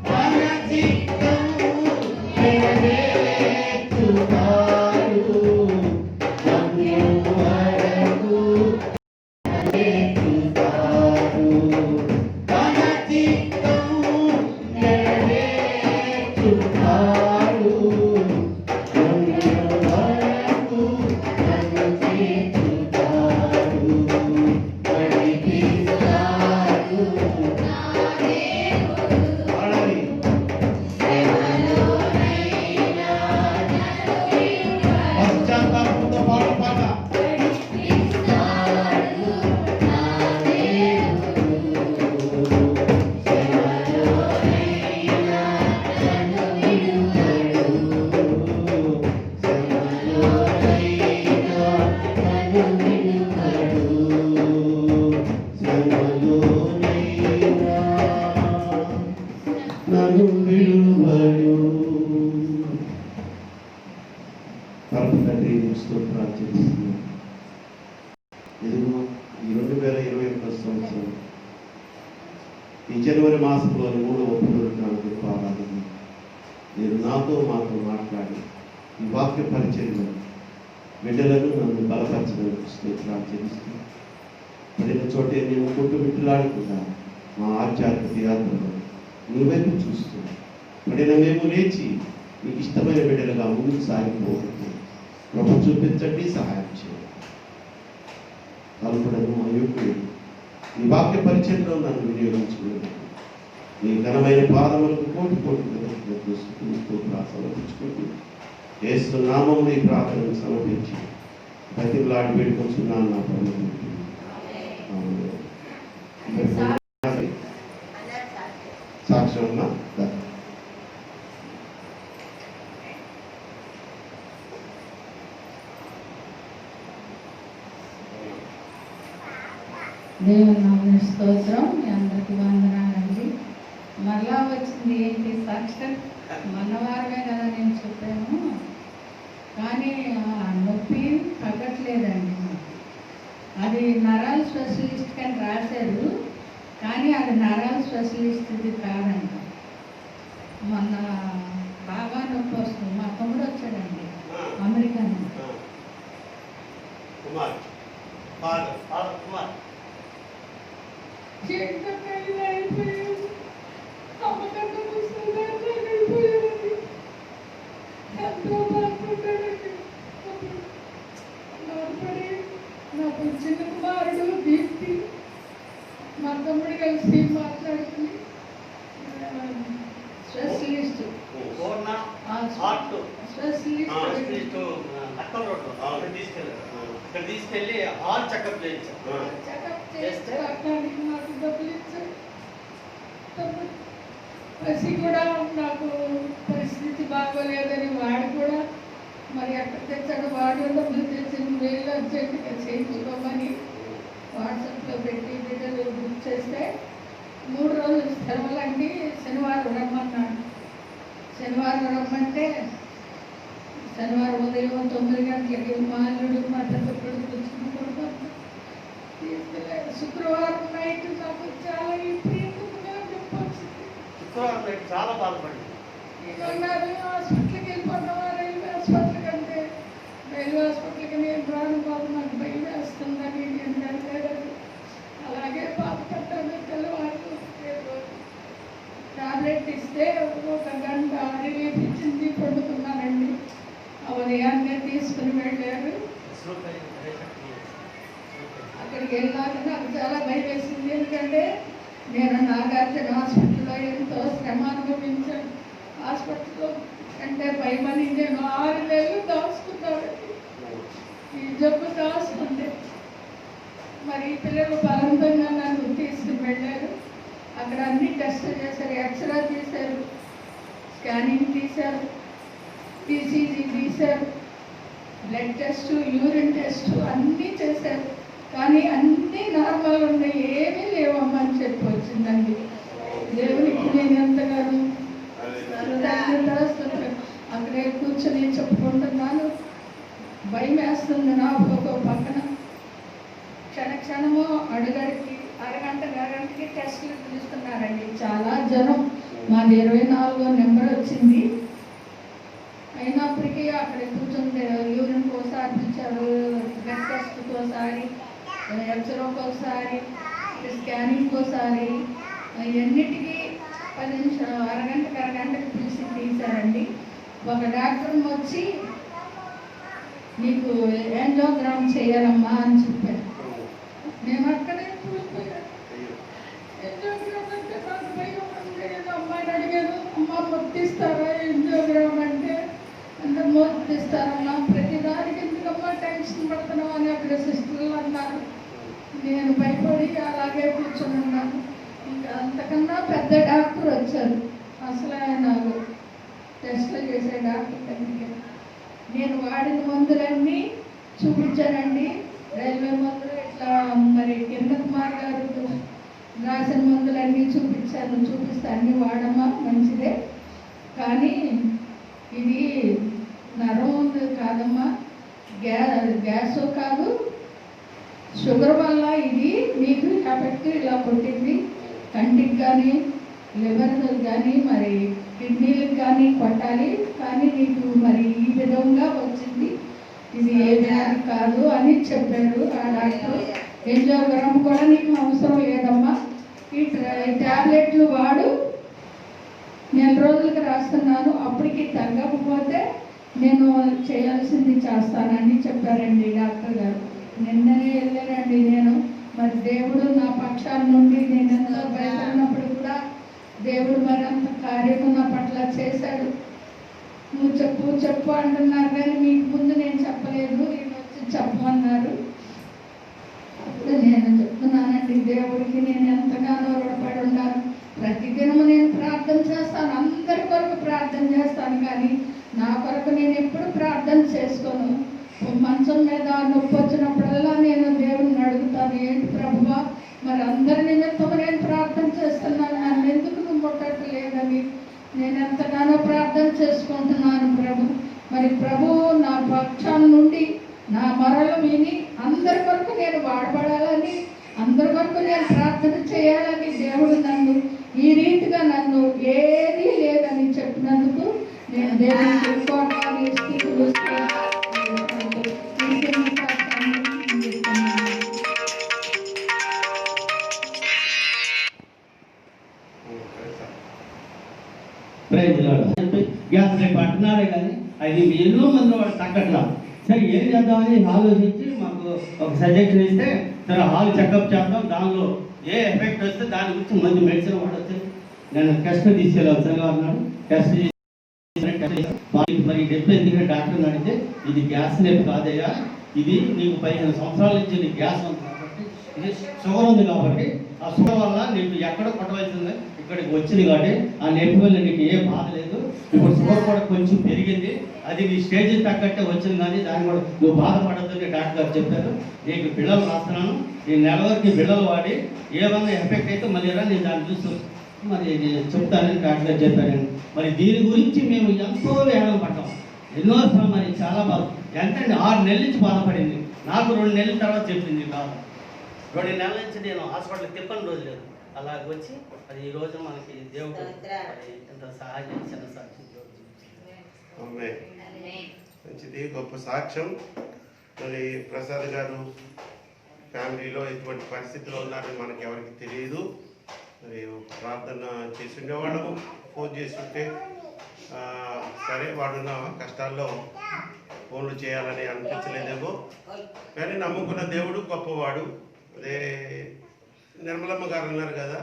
[SPEAKER 3] తన చిత్తము నెరవేర్చుతాడు. నన్ను వరకు నెరవేర్చుతాడు. తన పరమ తండ్రి నీకు స్తోత్రాలు చెల్లిస్తున్నాను. ఇదిగో ఈ 2021 సంవత్సరం ఈ జనవరి మాసంలోని 3వ పునరుద్ధాన ఆరాధన నేను మాతో మాట్లాడి ఈ వాక్య పరిచయంలో బిడ్డలను నన్ను బలపరచడానికి స్తోత్రాలు చెల్లిస్తున్నాను. పడిన చోటే నేను కొట్టుమిట్టులాడకుండా మా ఆధ్యాత్మిక యాత్రలో నీ వైపు చూస్తూ పడిన మేము లేచి నీకు ఇష్టమైన బిడ్డలుగా ముందుకు సాగిపోవచ్చు. ప్రభు చూపించండి, సహాయం చేయండి. కల్పడను అయోగ్యుడు నీ వాక్య పరిచయంలో నన్ను వినియోగించుకున్నాను. నీ ఘనమైన పాదములకు కోటి సమర్పించుకుంటూ యేసు నామమున ఈ ప్రార్థనను సమర్పించి బతిమలాడి వేడుకొంచున్నాను నా ప్రభువు. సాక్ష్యం ఉన్నా
[SPEAKER 1] దేవుని నామమున స్తోత్రం. మీ అందరికీ వందనాలండి. మరలా వచ్చింది ఏంటి సాక్ష్యం? మనవారమే కదా నేను చెప్పాను, కానీ ఆ నొప్పి తగ్గట్లేదండి. అది నరాల స్పెషలిస్ట్ అని రాశారు, కానీ అది నరాల స్పెషలిస్ట్ది కాదంట. మొన్న బాగా నొప్పి వస్తుంది. మా తమ్ముడు వచ్చాడండి అమెరికా నుంచి. నాకు చిన్న కుమారుడు దీప్తి మా తమ్ముడు కలిసి మాట్లాడుతుంది. స్పెషలిస్ట్
[SPEAKER 5] తీసుకెళ్ళి హార్ట్ చెకప్ చేయించాం.
[SPEAKER 1] నాకు డబ్బులు ఇచ్చాడు. పసి కూడా నాకు పరిస్థితి బాగోలేదని వాడు కూడా మరి ఎక్కడ తెచ్చాడు. వాడు డబ్బులు తెచ్చి వేలు అర్జెంటుగా చేయించుకోమని వాట్సాప్లో పెట్టి బిడ్డలు బుక్ చేస్తే 3 రోజులు సెలవులండి. శనివారం రమ్మన్నాడు. శనివారం రమ్మంటే శనివారం ఉదయం 9 గంటలకి మా అల్లుడు మా పెద్ద కొడుకు చిన్న తీసుకెళ్ళాడు. శుక్రవారం నైట్ నాకు చాలా విపరీతంగా నొప్పి వచ్చింది.
[SPEAKER 5] శుక్రవారం నైట్ చాలా బాధపడింది.
[SPEAKER 1] ఏమన్నారు, హాస్పిటల్కి వెళ్ళిపోతావా? రైల్వే హాస్పిటల్ కంటే రైల్వే హాస్పిటల్కి నేను రాను బాబు, నాకు భయం వేస్తుందని నేను వెళ్ళలేదు. అలాగే బాధపడ్డాను. తెల్లవారు టాబ్లెట్ ఇస్తే 1 గంట రిలీఫ్ ఇచ్చింది. పడుకున్నానండి. ఉదయాన్నే తీసుకుని వెళ్ళారు. అక్కడికి వెళ్ళాక నాకు చాలా భయం వేసింది. ఎందుకంటే నేను నాగార్జున హాస్పిటల్లో ఎంతో శ్రమ అనుభవించాను. హాస్పిటల్లో అంటే భయమని నేను 6 నెలలు దాచుకున్నానండి. ఈ జబ్బు దాచుకుంటే మరి పిల్లలు బలవంతంగా నన్ను తీసుకుని వెళ్ళారు. అక్కడ అన్ని టెస్ట్ చేశారు. ఎక్స్రే తీశారు, స్కానింగ్ తీశారు, టీసీజీ తీశారు, బ్లడ్ టెస్ట్, యూరిన్ టెస్ట్ అన్నీ చేశారు. కానీ అన్నీ నార్మల్ ఉన్నాయి, ఏమీ లేవమ్మా అని చెప్పి వచ్చిందండి. దేవునికి నేను ఎంతగానో అక్కడే కూర్చొని చెప్పుకుంటున్నాను. భయం వేస్తుంది నాకు. ఒక పక్కన క్షణము అడుగడికి అరగంటకి టెస్టులు పిలుస్తున్నారండి. చాలా జనం. మాది 24వ నెంబర్ వచ్చింది. అయినప్పటికీ అక్కడ కూర్చుంటే యూరిన్ ఒకసారి పిలిచారు, బ్లడ్ టెస్ట్కి ఒకసారి, ఎక్స్రేకి ఒకసారి, స్కానింగ్కి ఒకసారి, ఎన్నిటికీ 10 నిమిషాలు అరగంటకి పిలిచి తీశారండి. ఒక డాక్టర్ వచ్చి నీకు యాంజియోగ్రామ్ చేయాలమ్మా అని చెప్పారు. నేను అక్కడే కూలిపోయాను. యాంజియోగ్రామ్ అంటే నాకు భయం. నేను అమ్మాయిని అడిగాను, అమ్మ మొత్తిస్తారా యాంజియోగ్రామ్ అంటే? అంటే మొత్తిస్తారమ్మా, ప్రతిదానికి ఎందుకమ్మా టెన్షన్ పడుతున్నావు అని అక్కడ సిస్టర్లు అన్నారు. నేను భయపడి అలాగే కూర్చొని ఉన్నాను. ఇంకా అంతకన్నా పెద్ద డాక్టర్ వచ్చారు. అసలు ఆయన టెస్ట్లు చేసే డాక్టర్ దగ్గరికి నేను వాడిన మందులన్నీ చూపించానండి. రైల్వే మందులు ఇట్లా మరి కింద కుమార్ గారు రాసిన మందులన్నీ చూపిస్తే అన్నీ వాడమ్మా మంచిదే, కానీ ఇది నరం ఉంది కాదమ్మా,
[SPEAKER 6] గ్యాస్ కాదు, షుగర్ వల్ల ఇది మీకు ఎఫెక్ట్ ఇలా కొట్టింది. కంటికి కానీ లివర్ కానీ మరి కిడ్నీలకు కానీ కొట్టాలి, కానీ నీకు మరి ఈ విధంగా వచ్చింది, ఇది ఏ వ్యాధి కాదు అని చెప్పారు ఆ డాక్టర్. యాంజియోగ్రామ్ కూడా నీకు అవసరం లేదమ్మా, ఈ ట్యాబ్లెట్లు వాడు, నెల రోజులకు రాస్తున్నాను, అప్పటికి తగ్గకపోతే నేను చేయాల్సింది చేస్తానని చెప్పారండి డాక్టర్ గారు. నిన్ననే వెళ్ళానండి నేను. మరి దేవుడు నా పక్షాల నుండి నేను ఎంతో భయపడినప్పుడు కూడా దేవుడు మరి అంత కార్యము నా పట్ల చేశాడు. నువ్వు చెప్పు చెప్పు అంటున్నారు, కానీ మీకు ముందు నేను చెప్పలేదు, ఈయన వచ్చి చెప్పమన్నారు. అప్పుడు నేను చెప్తున్నానండి, దేవుడికి నేను ఎంతగానో రుణపడి ఉన్నాను. ప్రతిదినము నేను ప్రార్థన చేస్తాను, అందరి కొరకు ప్రార్థన చేస్తాను, కానీ నా కొరకు నేను ఎప్పుడు ప్రార్థన చేసుకోను. మంచం మీద నొప్పి వచ్చినప్పుడల్లా నేను దేవుడిని అడుగుతాను, ఏంటి ప్రభువా మరి అందరి నిమిత్తము నేను ప్రార్థన చేస్తున్నాను, నన్ను ఎందుకు నువ్వు ముట్టట్లేదని నేను ఎంతగానో ప్రార్థన చేసుకుంటున్నాను ప్రభు. మరి ప్రభు నా పక్షాల నుండి నా మొరలు విని అందరి వరకు నేను వాడబడాలని, అందరి వరకు నేను ప్రార్థన చేయాలని దేవుడు నన్ను ఈ రీతిగా నన్ను ఏదీ లేదని చెప్పినందుకు నేను దేవునికి కోటాన్ని స్థితులు
[SPEAKER 7] గ్యాస్ రేపు అంటున్నారే కానీ అది ఎన్నో మంది వాడు తగ్గట్లా. సరే ఏం చేద్దామని ఆలోచించి మాకు ఒక సజెషన్ ఇస్తే సరే హాల్ చెకప్ చేద్దాం, దానిలో ఏ ఎఫెక్ట్ వస్తే దాని గురించి మంచి మెడిసిన్ వాడచ్చు. నేను టెస్ట్ తీసుకెళ్ళాల్సిన అన్నాడు. టెస్ట్ మరి డెబ్బై ఎందుకంటే డాక్టర్ అడిగితే ఇది గ్యాస్ రేపు కాదయ్యా, ఇది నీకు 15 సంవత్సరాల నుంచి నీకు గ్యాస్ ఉంది కాబట్టి, ఇది షుగర్ ఉంది కాబట్టి ఆ షుగర్ వల్ల నీకు ఎక్కడ కొట్టవలసింది ఇక్కడికి వచ్చింది కాబట్టి ఆ నొప్పి వల్ల నీకు ఏ బాధ లేదు. ఇప్పుడు షుగర్ కూడా కొంచెం పెరిగింది, అది నీ స్టేజ్ తగ్గట్టే వచ్చింది, కానీ దాన్ని కూడా నువ్వు బాధపడద్దని డాక్టర్ గారు చెప్పారు. నీకు బిళ్ళలు రాస్తున్నాను, ఈ నెల వరకు బిళ్ళలు వాడి ఏమన్నా ఎఫెక్ట్ అయితే మళ్ళీ నేను దాన్ని చూస్తూ మరి చెప్తానని డాక్టర్ గారు చెప్పారండి. మరి దీని గురించి మేము ఎంతో వేదన పడ్డాం, ఎన్నో మరి చాలా బాధ. ఎంతండి 6 నెలల నుంచి బాధపడింది. నాకు 2 నెలల తర్వాత చెప్పింది బాధ. 2 నెలల నుంచి నేను హాస్పిటల్కి తిప్పని రోజు లేదు. అలాగ వచ్చి అది ఈ రోజు మనకి దేవుడు ఎంత సహాయం చిన్న సాక్ష్యం
[SPEAKER 3] మంచిది, గొప్ప సాక్ష్యం. మరి ప్రసాద్ గారు ఫ్యామిలీలో ఎటువంటి పరిస్థితిలో ఉన్నారని మనకి ఎవరికి తెలియదు. మరి ప్రార్థన చేసి ఉండేవాళ్ళము, ఫోన్ చేస్తుంటే సరే వాడున్న కష్టాల్లో ఫోన్లు చేయాలని అనిపించలేదేమో, కానీ నమ్ముకున్న దేవుడు గొప్పవాడు. అదే నిర్మలమ్మ గారు అన్నారు కదా,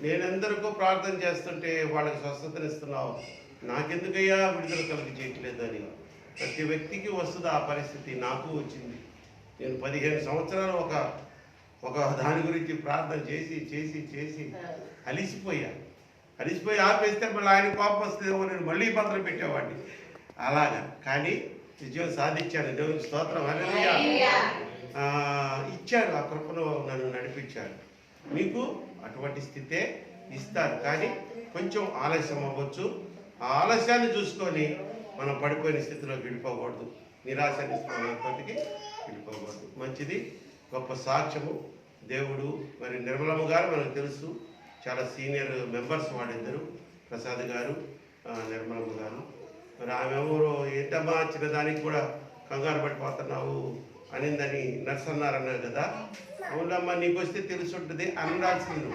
[SPEAKER 3] నేనెందరికో ప్రార్థన చేస్తుంటే వాళ్ళకి స్వస్థతనిస్తున్నావు, నాకెందుకయ్యా విడుదల కలిగి చేయట్లేదు అని. ప్రతి వ్యక్తికి వస్తుంది ఆ పరిస్థితి, నాకు వచ్చింది. నేను 15 సంవత్సరాలు ఒక దాని గురించి ప్రార్థన చేసి చేసి చేసి అలిసిపోయి ఆపేస్తే మళ్ళీ ఆయన కోపం వస్తుందేమో నేను మళ్ళీ పత్రం పెట్టేవాడిని అలాగా. కానీ విజయం సాధించాను, దేవునికి స్తోత్రం, హల్లెలూయా. ఇచ్చారు, ఆ కృపను నన్ను నడిపించారు. మీకు అటువంటి స్థితే ఇస్తారు, కానీ కొంచెం ఆలస్యం అవ్వచ్చు. ఆ ఆలస్యాన్ని చూసుకొని మనం పడిపోయిన స్థితిలో విడిపోకూడదు, నిరాశ నిస్పృహతోటికి విడిపోకూడదు. మంచిది, గొప్ప సాక్ష్యము. దేవుడు మరి నిర్మలమ్మ గారు మనకు తెలుసు, చాలా సీనియర్ మెంబర్స్ వాళ్ళిద్దరు, ప్రసాద్ గారు నిర్మలమ్మ గారు. మరి ఆమె ఎవరు ఏంటమ్మా చిన్నదానికి కూడా కంగారు పడిపోతున్నావు అనిందని నర్స్ అన్నారు కదా. అవునమ్మా నీకు వస్తే తెలుసుంటుంది అనాల్సింది.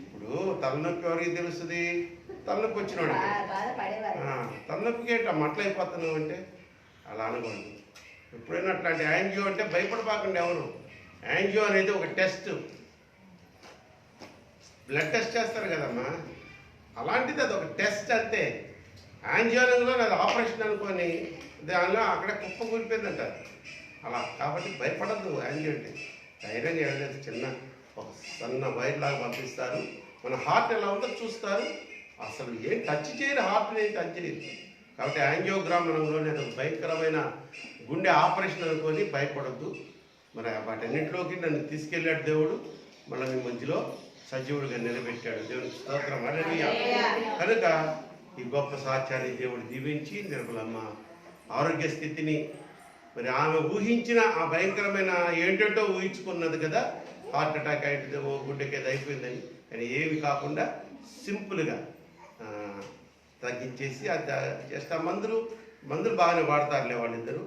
[SPEAKER 3] ఇప్పుడు తలనొప్పి ఎవరికి తెలుస్తుంది? తలనొప్పి వచ్చినాడు, తలనొప్పికి ఏంటి మట్లయిపోతున్నావు అంటే అలా అనకూడదు. ఎప్పుడైనా అట్లాంటి యాంజియో అంటే భయపడబాకండి ఎవరు. యాంజియో అనేది ఒక టెస్ట్, బ్లడ్ టెస్ట్ చేస్తారు కదమ్మా, అలాంటిది అది ఒక టెస్ట్ అంతే. యాంజియోలో అది ఆపరేషన్ అనుకొని దానిలో అక్కడ కుప్ప కూలిపోయిందంటారు అలా. కాబట్టి భయపడద్దు, యాంజియో అంటే ధైర్యంగా వెళ్ళలేదు. చిన్న ఒక సన్న వైర్ లాగా పంపిస్తారు, మన హార్ట్ ఎలా ఉందో చూస్తారు, అసలు ఏం టచ్ చేయరు, హార్ట్ని ఏం టచ్ చేయరు. కాబట్టి యాంజియోగ్రామ్ రంగంలోనే అది భయంకరమైన గుండె ఆపరేషన్ అనుకొని భయపడద్దు. మరి వాటన్నింటిలోకి నన్ను తీసుకెళ్ళాడు దేవుడు, మళ్ళీ మీ మధ్యలో సజీవుడిగా నిలబెట్టాడు. దేవునికి స్తోత్రం, హల్లెలూయా. కనుక ఈ గొప్ప సాక్ష్యాన్ని దేవుడు దీవించి నిర్మలమ్మ ఆరోగ్య స్థితిని మరి ఆమె ఊహించిన ఆ భయంకరమైన ఏంటంటో ఊహించుకున్నది కదా, హార్ట్ అటాక్ అయితేమో గుండెకేది అయిపోయిందని. కానీ ఏమి కాకుండా సింపుల్గా తగ్గించేసి అది చేస్తే ఆ మందులు బాగానే వాడతారులే వాళ్ళిద్దరూ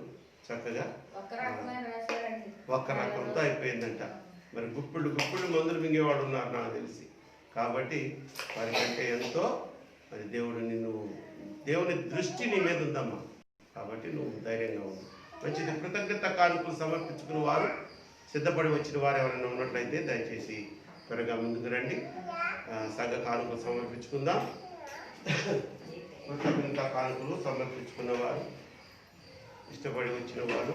[SPEAKER 3] చక్కగా. ఒక్క రకంతో అయిపోయిందంట. మరి గుప్పిళ్ళు మందులు మింగేవాడు ఉన్నారు నాకు తెలిసి. కాబట్టి వారికంటే ఎంతో మరి దేవుని దృష్టి నీ మీద ఉందమ్మా. కాబట్టి నువ్వు ధైర్యంగా ఉంది. మంచిది. కృతజ్ఞత కానుకలు సమర్పించుకున్న వారు, సిద్ధపడి వచ్చిన వారు ఎవరైనా ఉన్నట్లయితే దయచేసి త్వరగా ముందుకు రండి. సంఘ కానుకలు సమర్పించుకుందాం. కృతజ్ఞత కానుకలు సమర్పించుకున్న వారు, ఇష్టపడి వచ్చిన వారు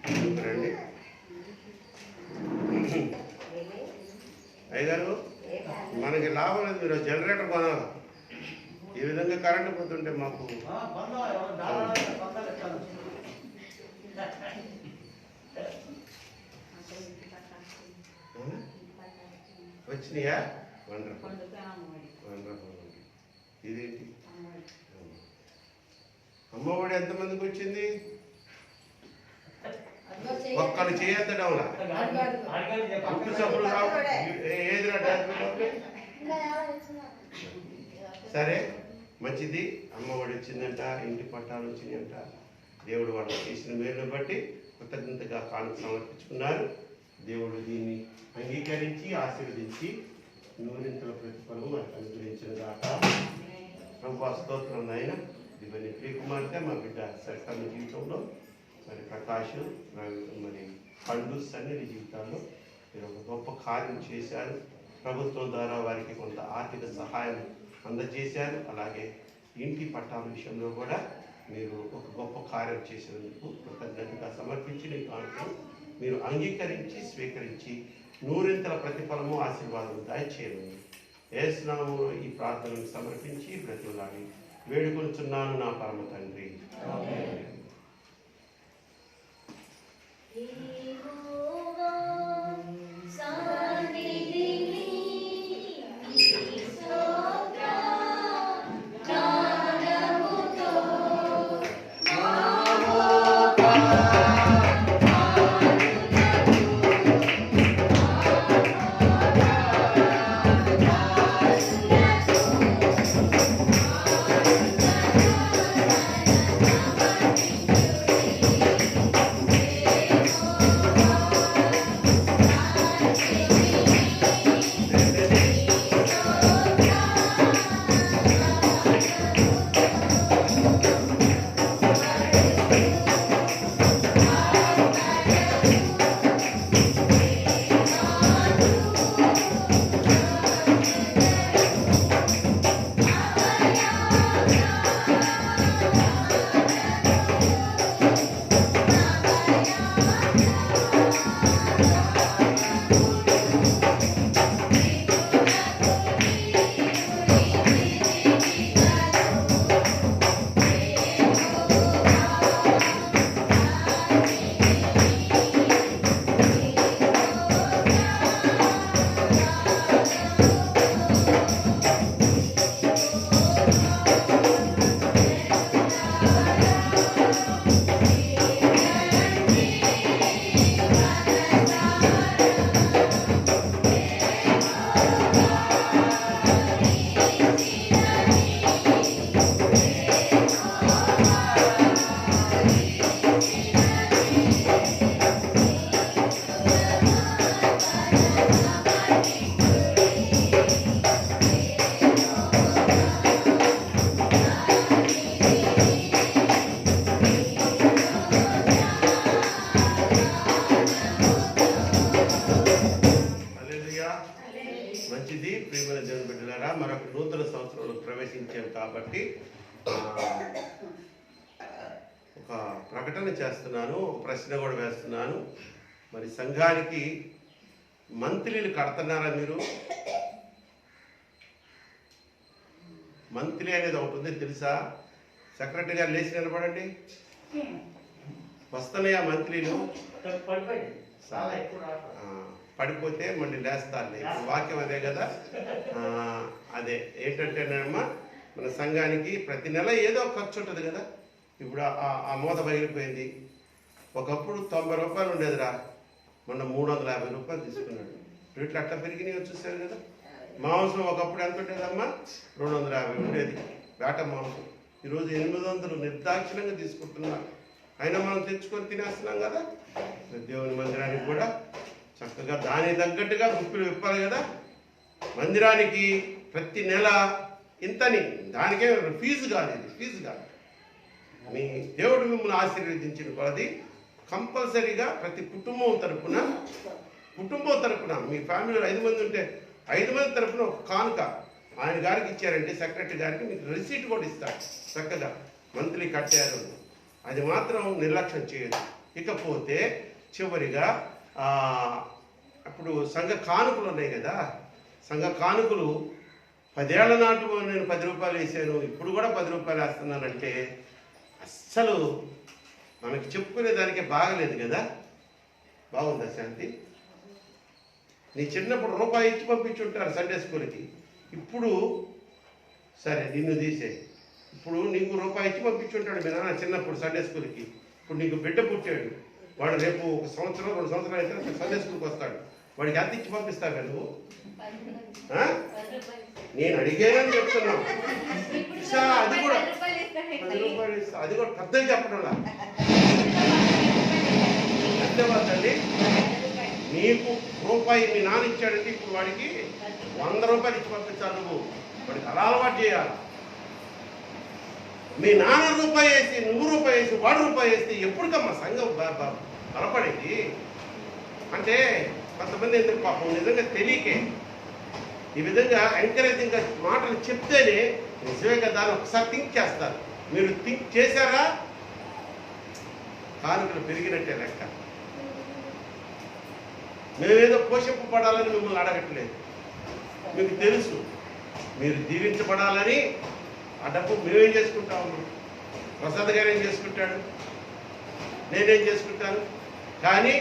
[SPEAKER 3] ముందుకు రండి. అయ్యగారు, మనకి లాభం లేదు, మీరు జనరేటర్ కొనాలి. ఈ విధంగా కరెంటు పోతుంటే మాకు వచ్చినాయా? వండర్ఫుల్. ఇదేంటి అమ్మఒడి ఎంతమందికి వచ్చింది? ఒక్కరు చేయొద్దడంలా పుట్టు సభలు ఏది సరే, మంచిది. అమ్మఒడి వచ్చిందంట, ఇంటి పట్టాలు వచ్చినాయంట. దేవుడు వాళ్ళకి చేసిన మేలును బట్టి కృతజ్ఞతగా కానుక సమర్పించుకున్నారు. దేవుడు దీన్ని అంగీకరించి ఆశీర్వదించి నూరింతల ప్రతిఫలం మనకు అనుగ్రహించిన దాకా ప్రభు స్తోత్రం. నాయన ఇవన్నీ ప్రియకుమార్తె మా బిడ్డ సరితమ్మ జీవితంలో, మరి ప్రకాష్, మరి పండు సన్నిధి జీవితాల్లో మీరు ఒక గొప్ప కార్యం చేశారు. ప్రభుత్వం ద్వారా వారికి కొంత ఆర్థిక సహాయం అందజేశారు. అలాగే ఇంటి పట్టాల విషయంలో కూడా మీరు ఒక గొప్ప కార్యం చేసినందుకు కృతజ్ఞతగా సమర్పించిన కానుకలు మీరు అంగీకరించి స్వీకరించి నూరింతల ప్రతిఫలము ఆశీర్వాదం దయచేయమని యేసు నామములో ఈ ప్రార్థనను సమర్పించి బ్రతులాడి వేడుకొనుచున్నాను నా పరమ తండ్రి. మంచిది. ప్రియమైన దేవుని బిడ్డలారా, మరొక నూతన సంవత్సరంలో ప్రవేశించాం కాబట్టి ఒక ప్రకటన చేస్తున్నాను, ఒక ప్రశ్న కూడా వేస్తున్నాను. మరి సంఘానికి మంత్లీలు కడుతున్నారా మీరు? మంత్లీ అనేది ఒకటి ఉంది తెలుసా? సెక్రటరీ గారు లేచి నిలబడండి. వస్తున్నాయా మంత్లీలు? పడిపోతే మళ్ళీ లేస్తారులే. వాక్యం అదే కదా. అదే ఏంటంటేనమ్మా, మన సంఘానికి ప్రతి నెల ఏదో ఖర్చు ఉంటుంది కదా. ఇప్పుడు ఆ మూత పగిలిపోయింది. ఒకప్పుడు 90 రూపాయలు ఉండేదిరా, మొన్న 350 రూపాయలు తీసుకున్నాడు. రేట్లు అట్లా పెరిగినాయో చూశారు కదా. మాంసం ఒకప్పుడు ఎంత ఉండేదమ్మా? 250 ఉండేది వేట మాంసం. ఈరోజు 800 నిర్దాక్షిణంగా తీసుకుంటున్నారు. అయినా మనం తెచ్చుకొని తినేస్తున్నాం కదా. దేవుని మందిరానికి కూడా చక్కగా దానికి తగ్గట్టుగా గుప్పిలు విప్పాలి కదా. మందిరానికి ప్రతి నెల ఇంతని, దానికే ఫీజు కాదు, ఇది ఫీజు కాదు. మీ దేవుడు మిమ్మల్ని ఆశీర్వదించిన కొలది కంపల్సరీగా ప్రతి కుటుంబం తరపున మీ ఫ్యామిలీలో 5 మంది ఉంటే 5 మంది తరపున ఒక కానుక ఆయన గారికి ఇచ్చారంటే, సెక్రటరీ గారికి మీకు రిసీట్ కూడా ఇస్తారు చక్కగా మంత్లీ కట్టారు. అది మాత్రం నిర్లక్ష్యం చేయదు. ఇకపోతే చివరిగా అప్పుడు సంఘ కానుకలు ఉన్నాయి కదా. సంఘ కానుకలు 10 ఏళ్ల నాటు నేను 10 రూపాయలు వేసాను, ఇప్పుడు కూడా 10 రూపాయలు వేస్తున్నానంటే అస్సలు మనకి చెప్పుకునే దానికే బాగలేదు కదా. బాగుందా శాంతి? నీ చిన్నప్పుడు రూపాయి ఇచ్చి పంపించుంటారు సండే స్కూల్కి. ఇప్పుడు సరే నిన్ను తీసే, ఇప్పుడు నీకు రూపాయి ఇచ్చి పంపించుంటాడు మీ నాన్న చిన్నప్పుడు సండే స్కూల్కి. ఇప్పుడు నీకు బిడ్డ పుట్టాడు, వాడు రేపు 1 సంవత్సరం 2 సంవత్సరాలు అయితే సండే స్కూల్కి వస్తాడు. వాడికి ఎంత ఇచ్చి పంపిస్తావా నువ్వు? నేను అడిగేనని చెప్తున్నాను. అది కూడా 10 రూపాయలు ఇస్తా, అది కూడా పెద్దగా చెప్పడంలా. అంతేవాదండి, నీకు రూపాయి మీ నాన్న ఇచ్చాడంటే ఇప్పుడు వాడికి 100 రూపాయలు ఇచ్చి పంపించాలి. నువ్వు వాడికి అలా అలవాటు చేయాలి. మీ నాన్న రూపాయి వేసి నువ్వు రూపాయి వేసి వాడు రూపాయి వేస్తే ఎప్పటికమ్మా సంఘం బలపడేది? అంటే కొంతమంది ఎందుకు పాపం నిజంగా తెలియకే ఈ విధంగా ఎంకరేజింగ్గా మాటలు చెప్తేనే నిజమే కదా అని ఒకసారి థింక్ చేస్తారు. మీరు థింక్ చేశారా? కానుకలు పెరిగినట్టే లెక్క. మేమేదో పోషింపబడాలని మిమ్మల్ని అడగట్లేదు. మీకు తెలుసు మీరు దీవించబడాలని. ఆ డబ్బు మేమేం చేసుకుంటాము? ప్రసాద్ గారు ఏం చేసుకుంటాడు, నేనేం చేసుకుంటాను. కానీ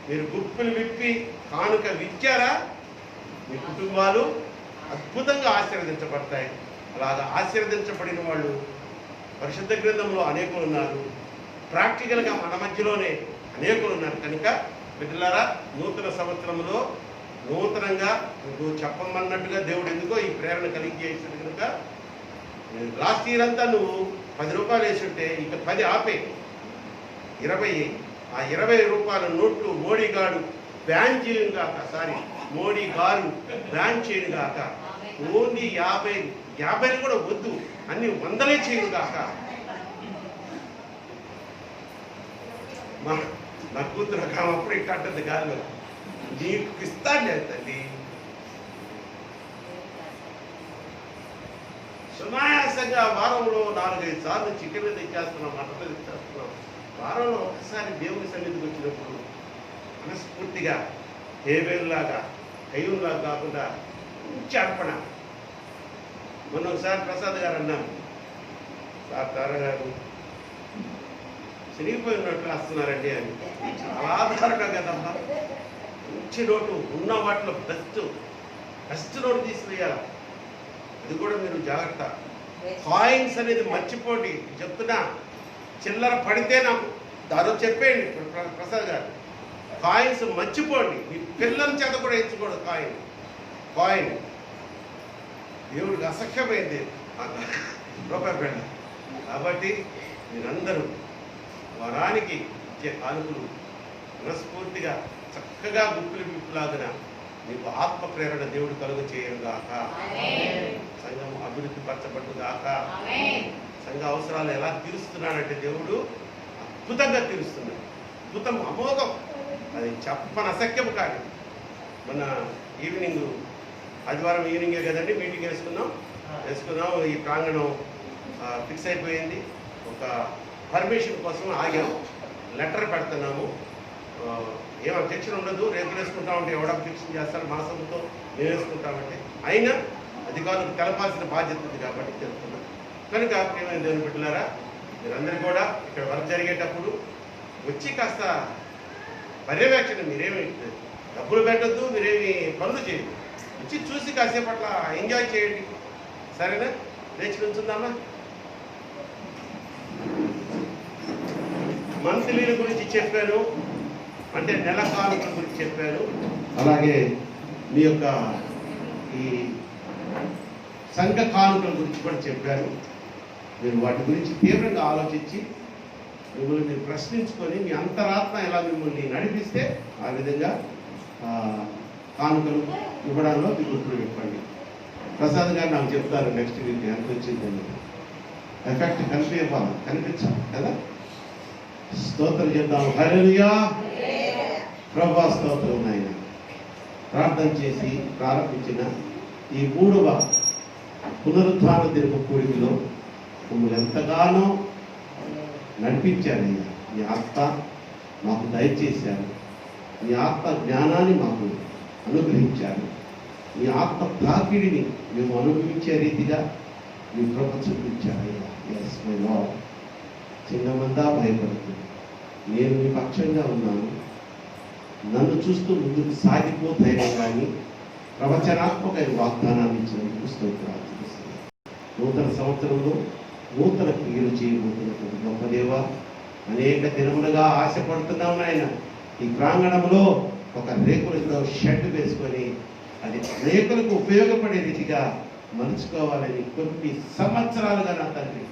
[SPEAKER 3] మీరు గుప్పులు విప్పి కానుక విచ్చారా, మీ కుటుంబాలు అద్భుతంగా ఆశీర్వదించబడతాయి. అలాగా ఆశీర్వదించబడిన వాళ్ళు పరిశుద్ధ గ్రంథంలో అనేకులు ఉన్నారు. ప్రాక్టికల్గా మన మధ్యలోనే అనేకులు ఉన్నారు. కనుక బిడ్డలారా, నూతన సంవత్సరంలో నూతనంగా మీకు చెప్పమన్నట్టుగా దేవుడు ఎందుకో ఈ ప్రేరణ కలిగజేసాడు. కనుక లాస్ట్ ఇయర్ అంతా నువ్వు 10 రూపాయలు వేసి ఉంటే ఇక 10 ఆపే 20. ఆ 20 రూపాయల నోట్లు మోడీ గారు బ్యాన్ చేయను గాక. మోడీ గారు బ్యాన్ చేయను గాక. ఓన్లీ 50 కూడా వద్దు, అన్ని 100 చేయను గాక. నా కూతురు అప్పుడు ఇట్లా అంటుంది గాలి, నీకు ఇస్తాను తల్లి. సునాయాసంగా వారంలో 4-5 సార్లు చికెన్ తెచ్చేస్తున్నాం, మటన్ తెచ్చేస్తున్నాం. వారంలో ఒకసారి దేవుని సన్నిధికి వచ్చినప్పుడు మనస్ఫూర్తిగా హేబేలులాగా కయ్యూలాగా కాకుండా మంచి అర్పణ. మొన్న ఒకసారి ప్రసాద్ గారు అన్నాను, సార్ తారగారు చిరిగిపోయినట్లు వస్తున్నారండి అని. చాలా దారుణం కదమ్మా. మంచి నోటు ఉన్న వాటిలో బెస్ట్ నోటు తీసివేయాలి. అది కూడా మీరు జాగ్రత్త. కాయిన్స్ అనేది మర్చిపోండి. చెప్తున్నా, చిల్లర పడితే నాకు దాదాపు చెప్పేయండి ప్రసాద్ గారు. కాయిన్స్ మర్చిపోండి. మీ పిల్లల చేత కూడా ఎంచుకోండి కాయిన్. దేవుడికి అసఖ్యమైంది రూపాయి బిళ్ళ. కాబట్టి మీరందరూ వరానికి ఇచ్చే కానుకలు మనస్ఫూర్తిగా చక్కగా గుప్పులాగిన మీకు ఆత్మ ప్రేరణ దేవుడు కలుగు చేయనుగాక. సంఘం అభివృద్ధి పరచబడుగాక. సంఘ అవసరాలు ఎలా తీరుస్తున్నాడంటే దేవుడు అద్భుతంగా తీరుస్తున్నాడు. అద్భుతం, అమోఘం. అది చెప్పనసఖ్యం కాదు. మన ఈవినింగ్, ఆదివారం ఈవినింగే కదండి మీటింగ్ వేసుకున్నాం. ఈ ప్రాంగణం ఫిక్స్ అయిపోయింది. ఒక పర్మిషన్ కోసం ఆగాము. లెటర్ పెడుతున్నాము. ఏమో టెన్షన్ ఉండదు, రేపు వేసుకుంటామంటే ఎవడ ఫిక్షన్ చేస్తారు, మాసంతో మేము వేసుకుంటామంటే. అయినా అధికారులకు తెలపాల్సిన బాధ్యత ఉంది కాబట్టి తెలుస్తున్నాం. కనుక ప్రియమైన దేవుని బిడ్డలారా, మీరందరూ కూడా ఇక్కడ వర్క్ జరిగేటప్పుడు వచ్చి కాస్త పర్యవేక్షణ, మీరేమి డబ్బులు పెట్టద్దు, మీరేమి పనులు చేయదు, వచ్చి చూసి కాసేపు అట్లా ఎంజాయ్ చేయండి. సరేనా? లేచి నుంచుందామా? మంత్లీల గురించి చెప్పాను, అంటే నెల కానుకల గురించి చెప్పాను. అలాగే మీ యొక్క ఈ సంఘ కానుకల గురించి కూడా చెప్పాను. మీరు వాటి గురించి తీవ్రంగా ఆలోచించి మిమ్మల్ని మీరు ప్రశ్నించుకొని మీ అంతరాత్మ ఎలా మిమ్మల్ని నడిపిస్తే ఆ విధంగా కానుకలు ఇవ్వడంలో మీకు ఉపయోగపడండి. ప్రసాద్ గారు నాకు చెప్తారు నెక్స్ట్ వీక్ ఎంత వచ్చిందని. ఎఫెక్ట్ కనిపించాలి కదా. స్తోత్రం చెప్తాము. హల్లెలూయా. ప్రభువా స్తోత్రం. నాయన ప్రార్థన చేసి ప్రారంభించిన ఈ 3వ పునరుద్ధాన దినపు కూడికలో మమ్మల్ని ఎంతగానో నడిపించారయ్యా. మీ ఆత్మ మాకు దయచేశారు. మీ ఆత్మ జ్ఞానాన్ని మాకు అనుగ్రహించారు. మీ ఆత్మ తాకిడిని మేము అనుభవించే రీతిగా మీ కృప చూపించారయ్యా. Yes my lord. చిన్నమందా భయపడుతుంది. నేను మీ పక్షంగా ఉన్నాను. నన్ను చూస్తూ ముందుకు సాగిపోతాయినా కానీ ప్రవచనాత్మకమైన వాగ్దానాన్ని ఇచ్చినందుకు స్తోత్రాలు. నూతన సంవత్సరంలో నూతన క్రియలు చేయబోతున్నటువంటి గొప్ప దేవ, అనేక దినములుగా ఆశపడుతున్నాం నాయన. ఈ ప్రాంగణంలో ఒక రేకులతో షెడ్ వేసుకొని అది రేకులకు ఉపయోగపడే రీతిగా మలుచుకోవాలని కొన్ని సంవత్సరాలుగా నా తండ్రి,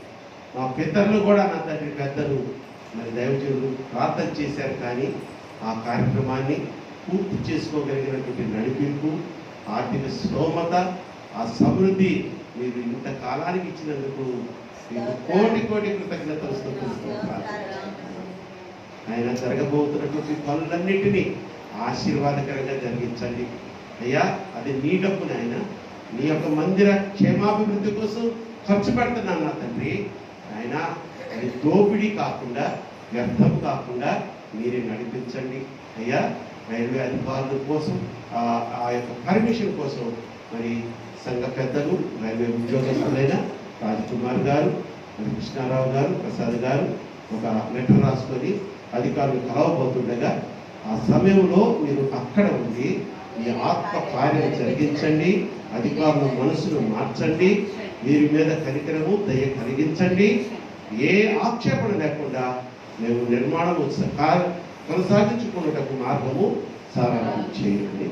[SPEAKER 3] మా పితరులు కూడా నా తండ్రి పెద్దలు మరి దైవజనులు ప్రార్థన చేశారు. కానీ ఆ కార్యక్రమాన్ని పూర్తి చేసుకోగలిగినటువంటి నడిపింపు, ఆర్థిక స్తోమత, ఆ సమృద్ధి మీరు ఇంత కాలానికి ఇచ్చినందుకు మీకు కోటి కోటి కృతజ్ఞతలు స్తుతిస్తున్నాను. ఆయన జరగబోతున్నటువంటి పనులన్నింటినీ ఆశీర్వాదకరంగా జరిగించండి అయ్యా. అది నీ డబ్బుని ఆయన నీ యొక్క మందిర క్షేమాభివృద్ధి కోసం ఖర్చు పెడుతున్నాను నా తండ్రి. ఆయన అది దోపిడీ కాకుండా, వ్యర్థం కాకుండా మీరే నడిపించండి అయ్యా. రైల్వే అధికారుల కోసం ఆ యొక్క పర్మిషన్ కోసం మరి సంఘ పెద్దలు, రైల్వే ఉద్యోగస్తులైన రాజ్కుమార్ గారు, మరి కృష్ణారావు గారు, ప్రసాద్ గారు ఒక లెటర్ రాసుకొని అధికారులు కలవబోతుండగా ఆ సమయంలో మీరు అక్కడ ఉండి మీ ఆత్మ కార్యం జరిగించండి. అధికారుల మనసును మార్చండి. వీరి మీద కనికరము, దయ కలిగించండి. ఏ ఆక్షేపణ లేకుండా మేము నిర్మాణము కొనసాగించుకున్నటకు మార్గము సారాంశం చేయండి.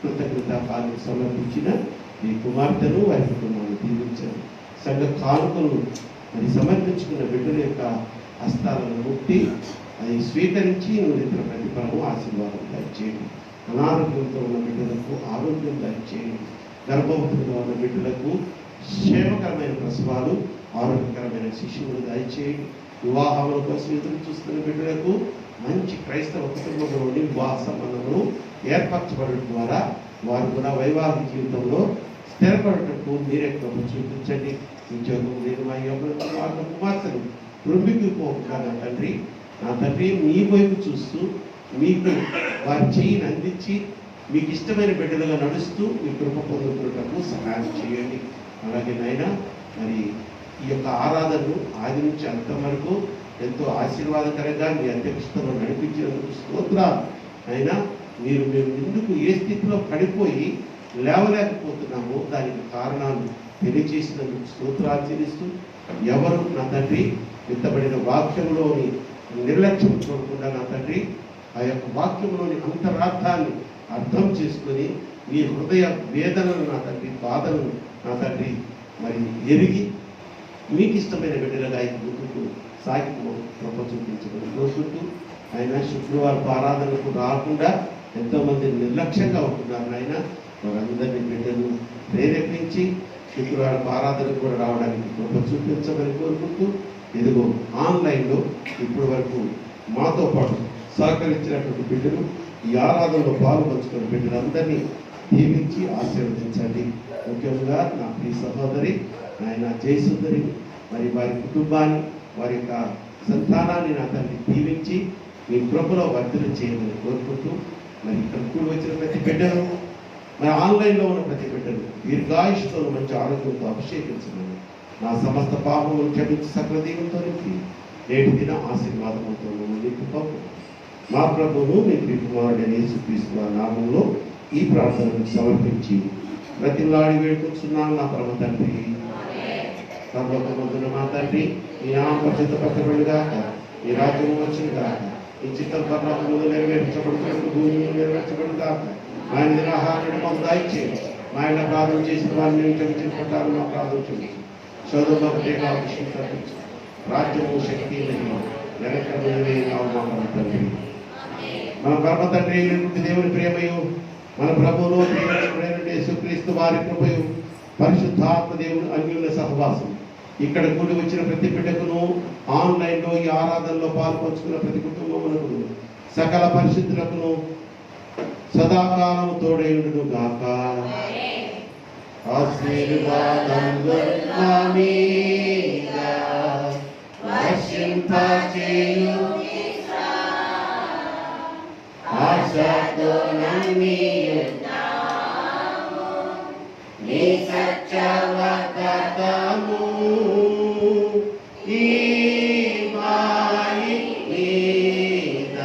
[SPEAKER 3] కృతజ్ఞత కార్యం సమర్పించిన ఈ కుమార్తెను, వారి కుటుంబాన్ని దీవించండి. సంఘ కానుకలు మరి సమర్పించుకున్న బిడ్డల యొక్క హస్తాలను ముట్టి అది స్వీకరించి నువ్వు ప్రతిఫలము ఆశీర్వాదం దయచేయండి. అనారోగ్యంతో ఉన్న బిడ్డలకు ఆరోగ్యం దయచేయండి. గర్భవతులుగా ఉన్న బిడ్డలకు క్షేమకరమైన ప్రసవాలు, ఆరోగ్యకరమైన శిశువులు దయచేయండి. వివాహముల కోసం ఎదురు చూస్తున్న బిడ్డలకు మంచి క్రైస్తవ కుటుంబంలో ఉండి వివాహ సంబంధములు ఏర్పరచబడడం ద్వారా వారు కూడా వైవాహిక జీవితంలో స్థిరపడటకు మీరే కృప చూపించండి. ఉద్యోగం లేని మా యొక్క కుమార్తెలు కృంగిపోకుండా నా తండ్రి మీ వైపు చూస్తూ మీకు వారి చేయిని అందించి మీకు ఇష్టమైన బిడ్డలుగా నడుస్తూ మీ కృప పొందుతున్నటకు సహాయం చేయండి. అలాగే నాయనా మరి ఈ యొక్క ఆరాధనను ఆది నుంచి అంతం వరకు ఎంతో ఆశీర్వాదకరంగా మీ అధ్యక్షతలో నడిపించినందుకు స్తోత్రాలు. అయినా మేము ఎందుకు ఏ స్థితిలో పడిపోయి లేవలేకపోతున్నామో దానికి కారణాలు తెలియజేసినందుకు స్తోత్రాలు చెల్లిస్తూ, ఎవరు నా తండ్రి విత్తబడిన వాక్యంలోని నిర్లక్ష్యం చూడకుండా నా తండ్రి ఆ యొక్క వాక్యంలోని అంతరార్థాన్ని అర్థం చేసుకొని మీ హృదయ వేదనను నా తండ్రి, బాధలను నా తండ్రి మరి ఎరిగి మీకు ఇష్టమైన బిడ్డలుగా ముందుకు సాగిపో కృప చూపించమని కోరుకుంటూ, ఆయన శుక్రవారం ఆరాధనకు రాకుండా ఎంతోమంది నిర్లక్ష్యంగా ఉంటున్నారు. ఆయన వారందరినీ బిడ్డలు ప్రేరేపించి శుక్రవారం ఆరాధనకు కూడా రావడానికి కృప చూపించమని కోరుకుంటూ, ఇదిగో ఆన్లైన్లో ఇప్పటి వరకు మాతో పాటు సహకరించినటువంటి బిడ్డలు, ఈ ఆరాధనలో పాల్పంచుకున్న బిడ్డలందరినీ దీవించి ఆశీర్వదించండి. ముఖ్యంగా నా ప్రియ సహోదరి ఆయన జయసుందరి మరి వారి కుటుంబాన్ని, వారి యొక్క సంతానాన్ని నా తండ్రి దీవించి మీ కృపలో వర్ధన చేయమని కోరుకుంటూ, మరి ఇక్కడ కూడి వచ్చిన ప్రతి బిడ్డను, మరి ఆన్లైన్లో ఉన్న ప్రతి బిడ్డను దీర్ఘాయుష్తో మంచి ఆరోగ్యంతో అభిషేకించమని, నా సమస్త పాపములు క్షమించి సకల దీవులతో నింపి నేటి దిన ఆశీర్వాదములతో నింపుతాం. మా ప్రభువును మీ ప్రియకుమారుడైన యేసుక్రీస్తు వారి నామములో ఈ ప్రార్థనను సమర్పించి ప్రతిలాడి వేడుకొచ్చున్నాను నా పరమ తండ్రి. పరలోకమందున్న మా తండ్రి, మీ నామం పరిశుద్ధపరచబడుగాక, ఈ రాజ్యం వచ్చింది కాక ఈ చిత్తం పర్వతంలో నెరవేర్చబడుతున్నట్టు భూమిలో నెరవేర్చబడి కాక మా ఇంటి ఆహారాన్ని మాకు దాయిచ్చేయండి. మా ఇంట్లో ప్రార్థన చేసిన వారిని క్షమించుకుంటారు. మా ప్రార్థన క్షమించు చదువులో ఒకటే విషయం తప్పించు. రాజ్యము శక్తి నిరంతరమే తండ్రి. మన పరమ తండ్రి అయినటువంటి దేవుని ప్రేమయు మన ప్రభువును ప్రియమైనటువంటి యేసుక్రీస్తు వారి కృపయు పరిశుద్ధాత్మ దేవుని అన్యోన్య సహవాసం ఇక్కడ కూడి వచ్చిన ప్రతి బిడ్డకును ఆన్లైన్లో ఈ ఆరాధనలో పాల్పంచుకున్న ప్రతి కుటుంబమునకును సకల పరిశుద్ధులకును సదాకాలం తోడైండును గాక. ఆశీర్వాదములు నా మీద వర్షింపచేయు ఆశతో నమ్మియున్నాము నీ సత్యవాగ్దానము ఈ మాయి మీద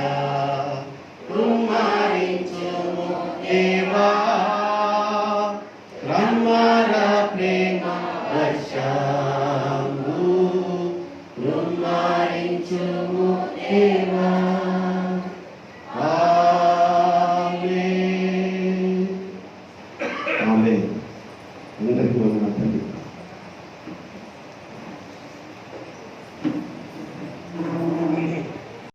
[SPEAKER 3] కుమ్మరించుము దేవా. రమ్మర ప్రేమ వర్షము కుమ్మరించుము దేవా.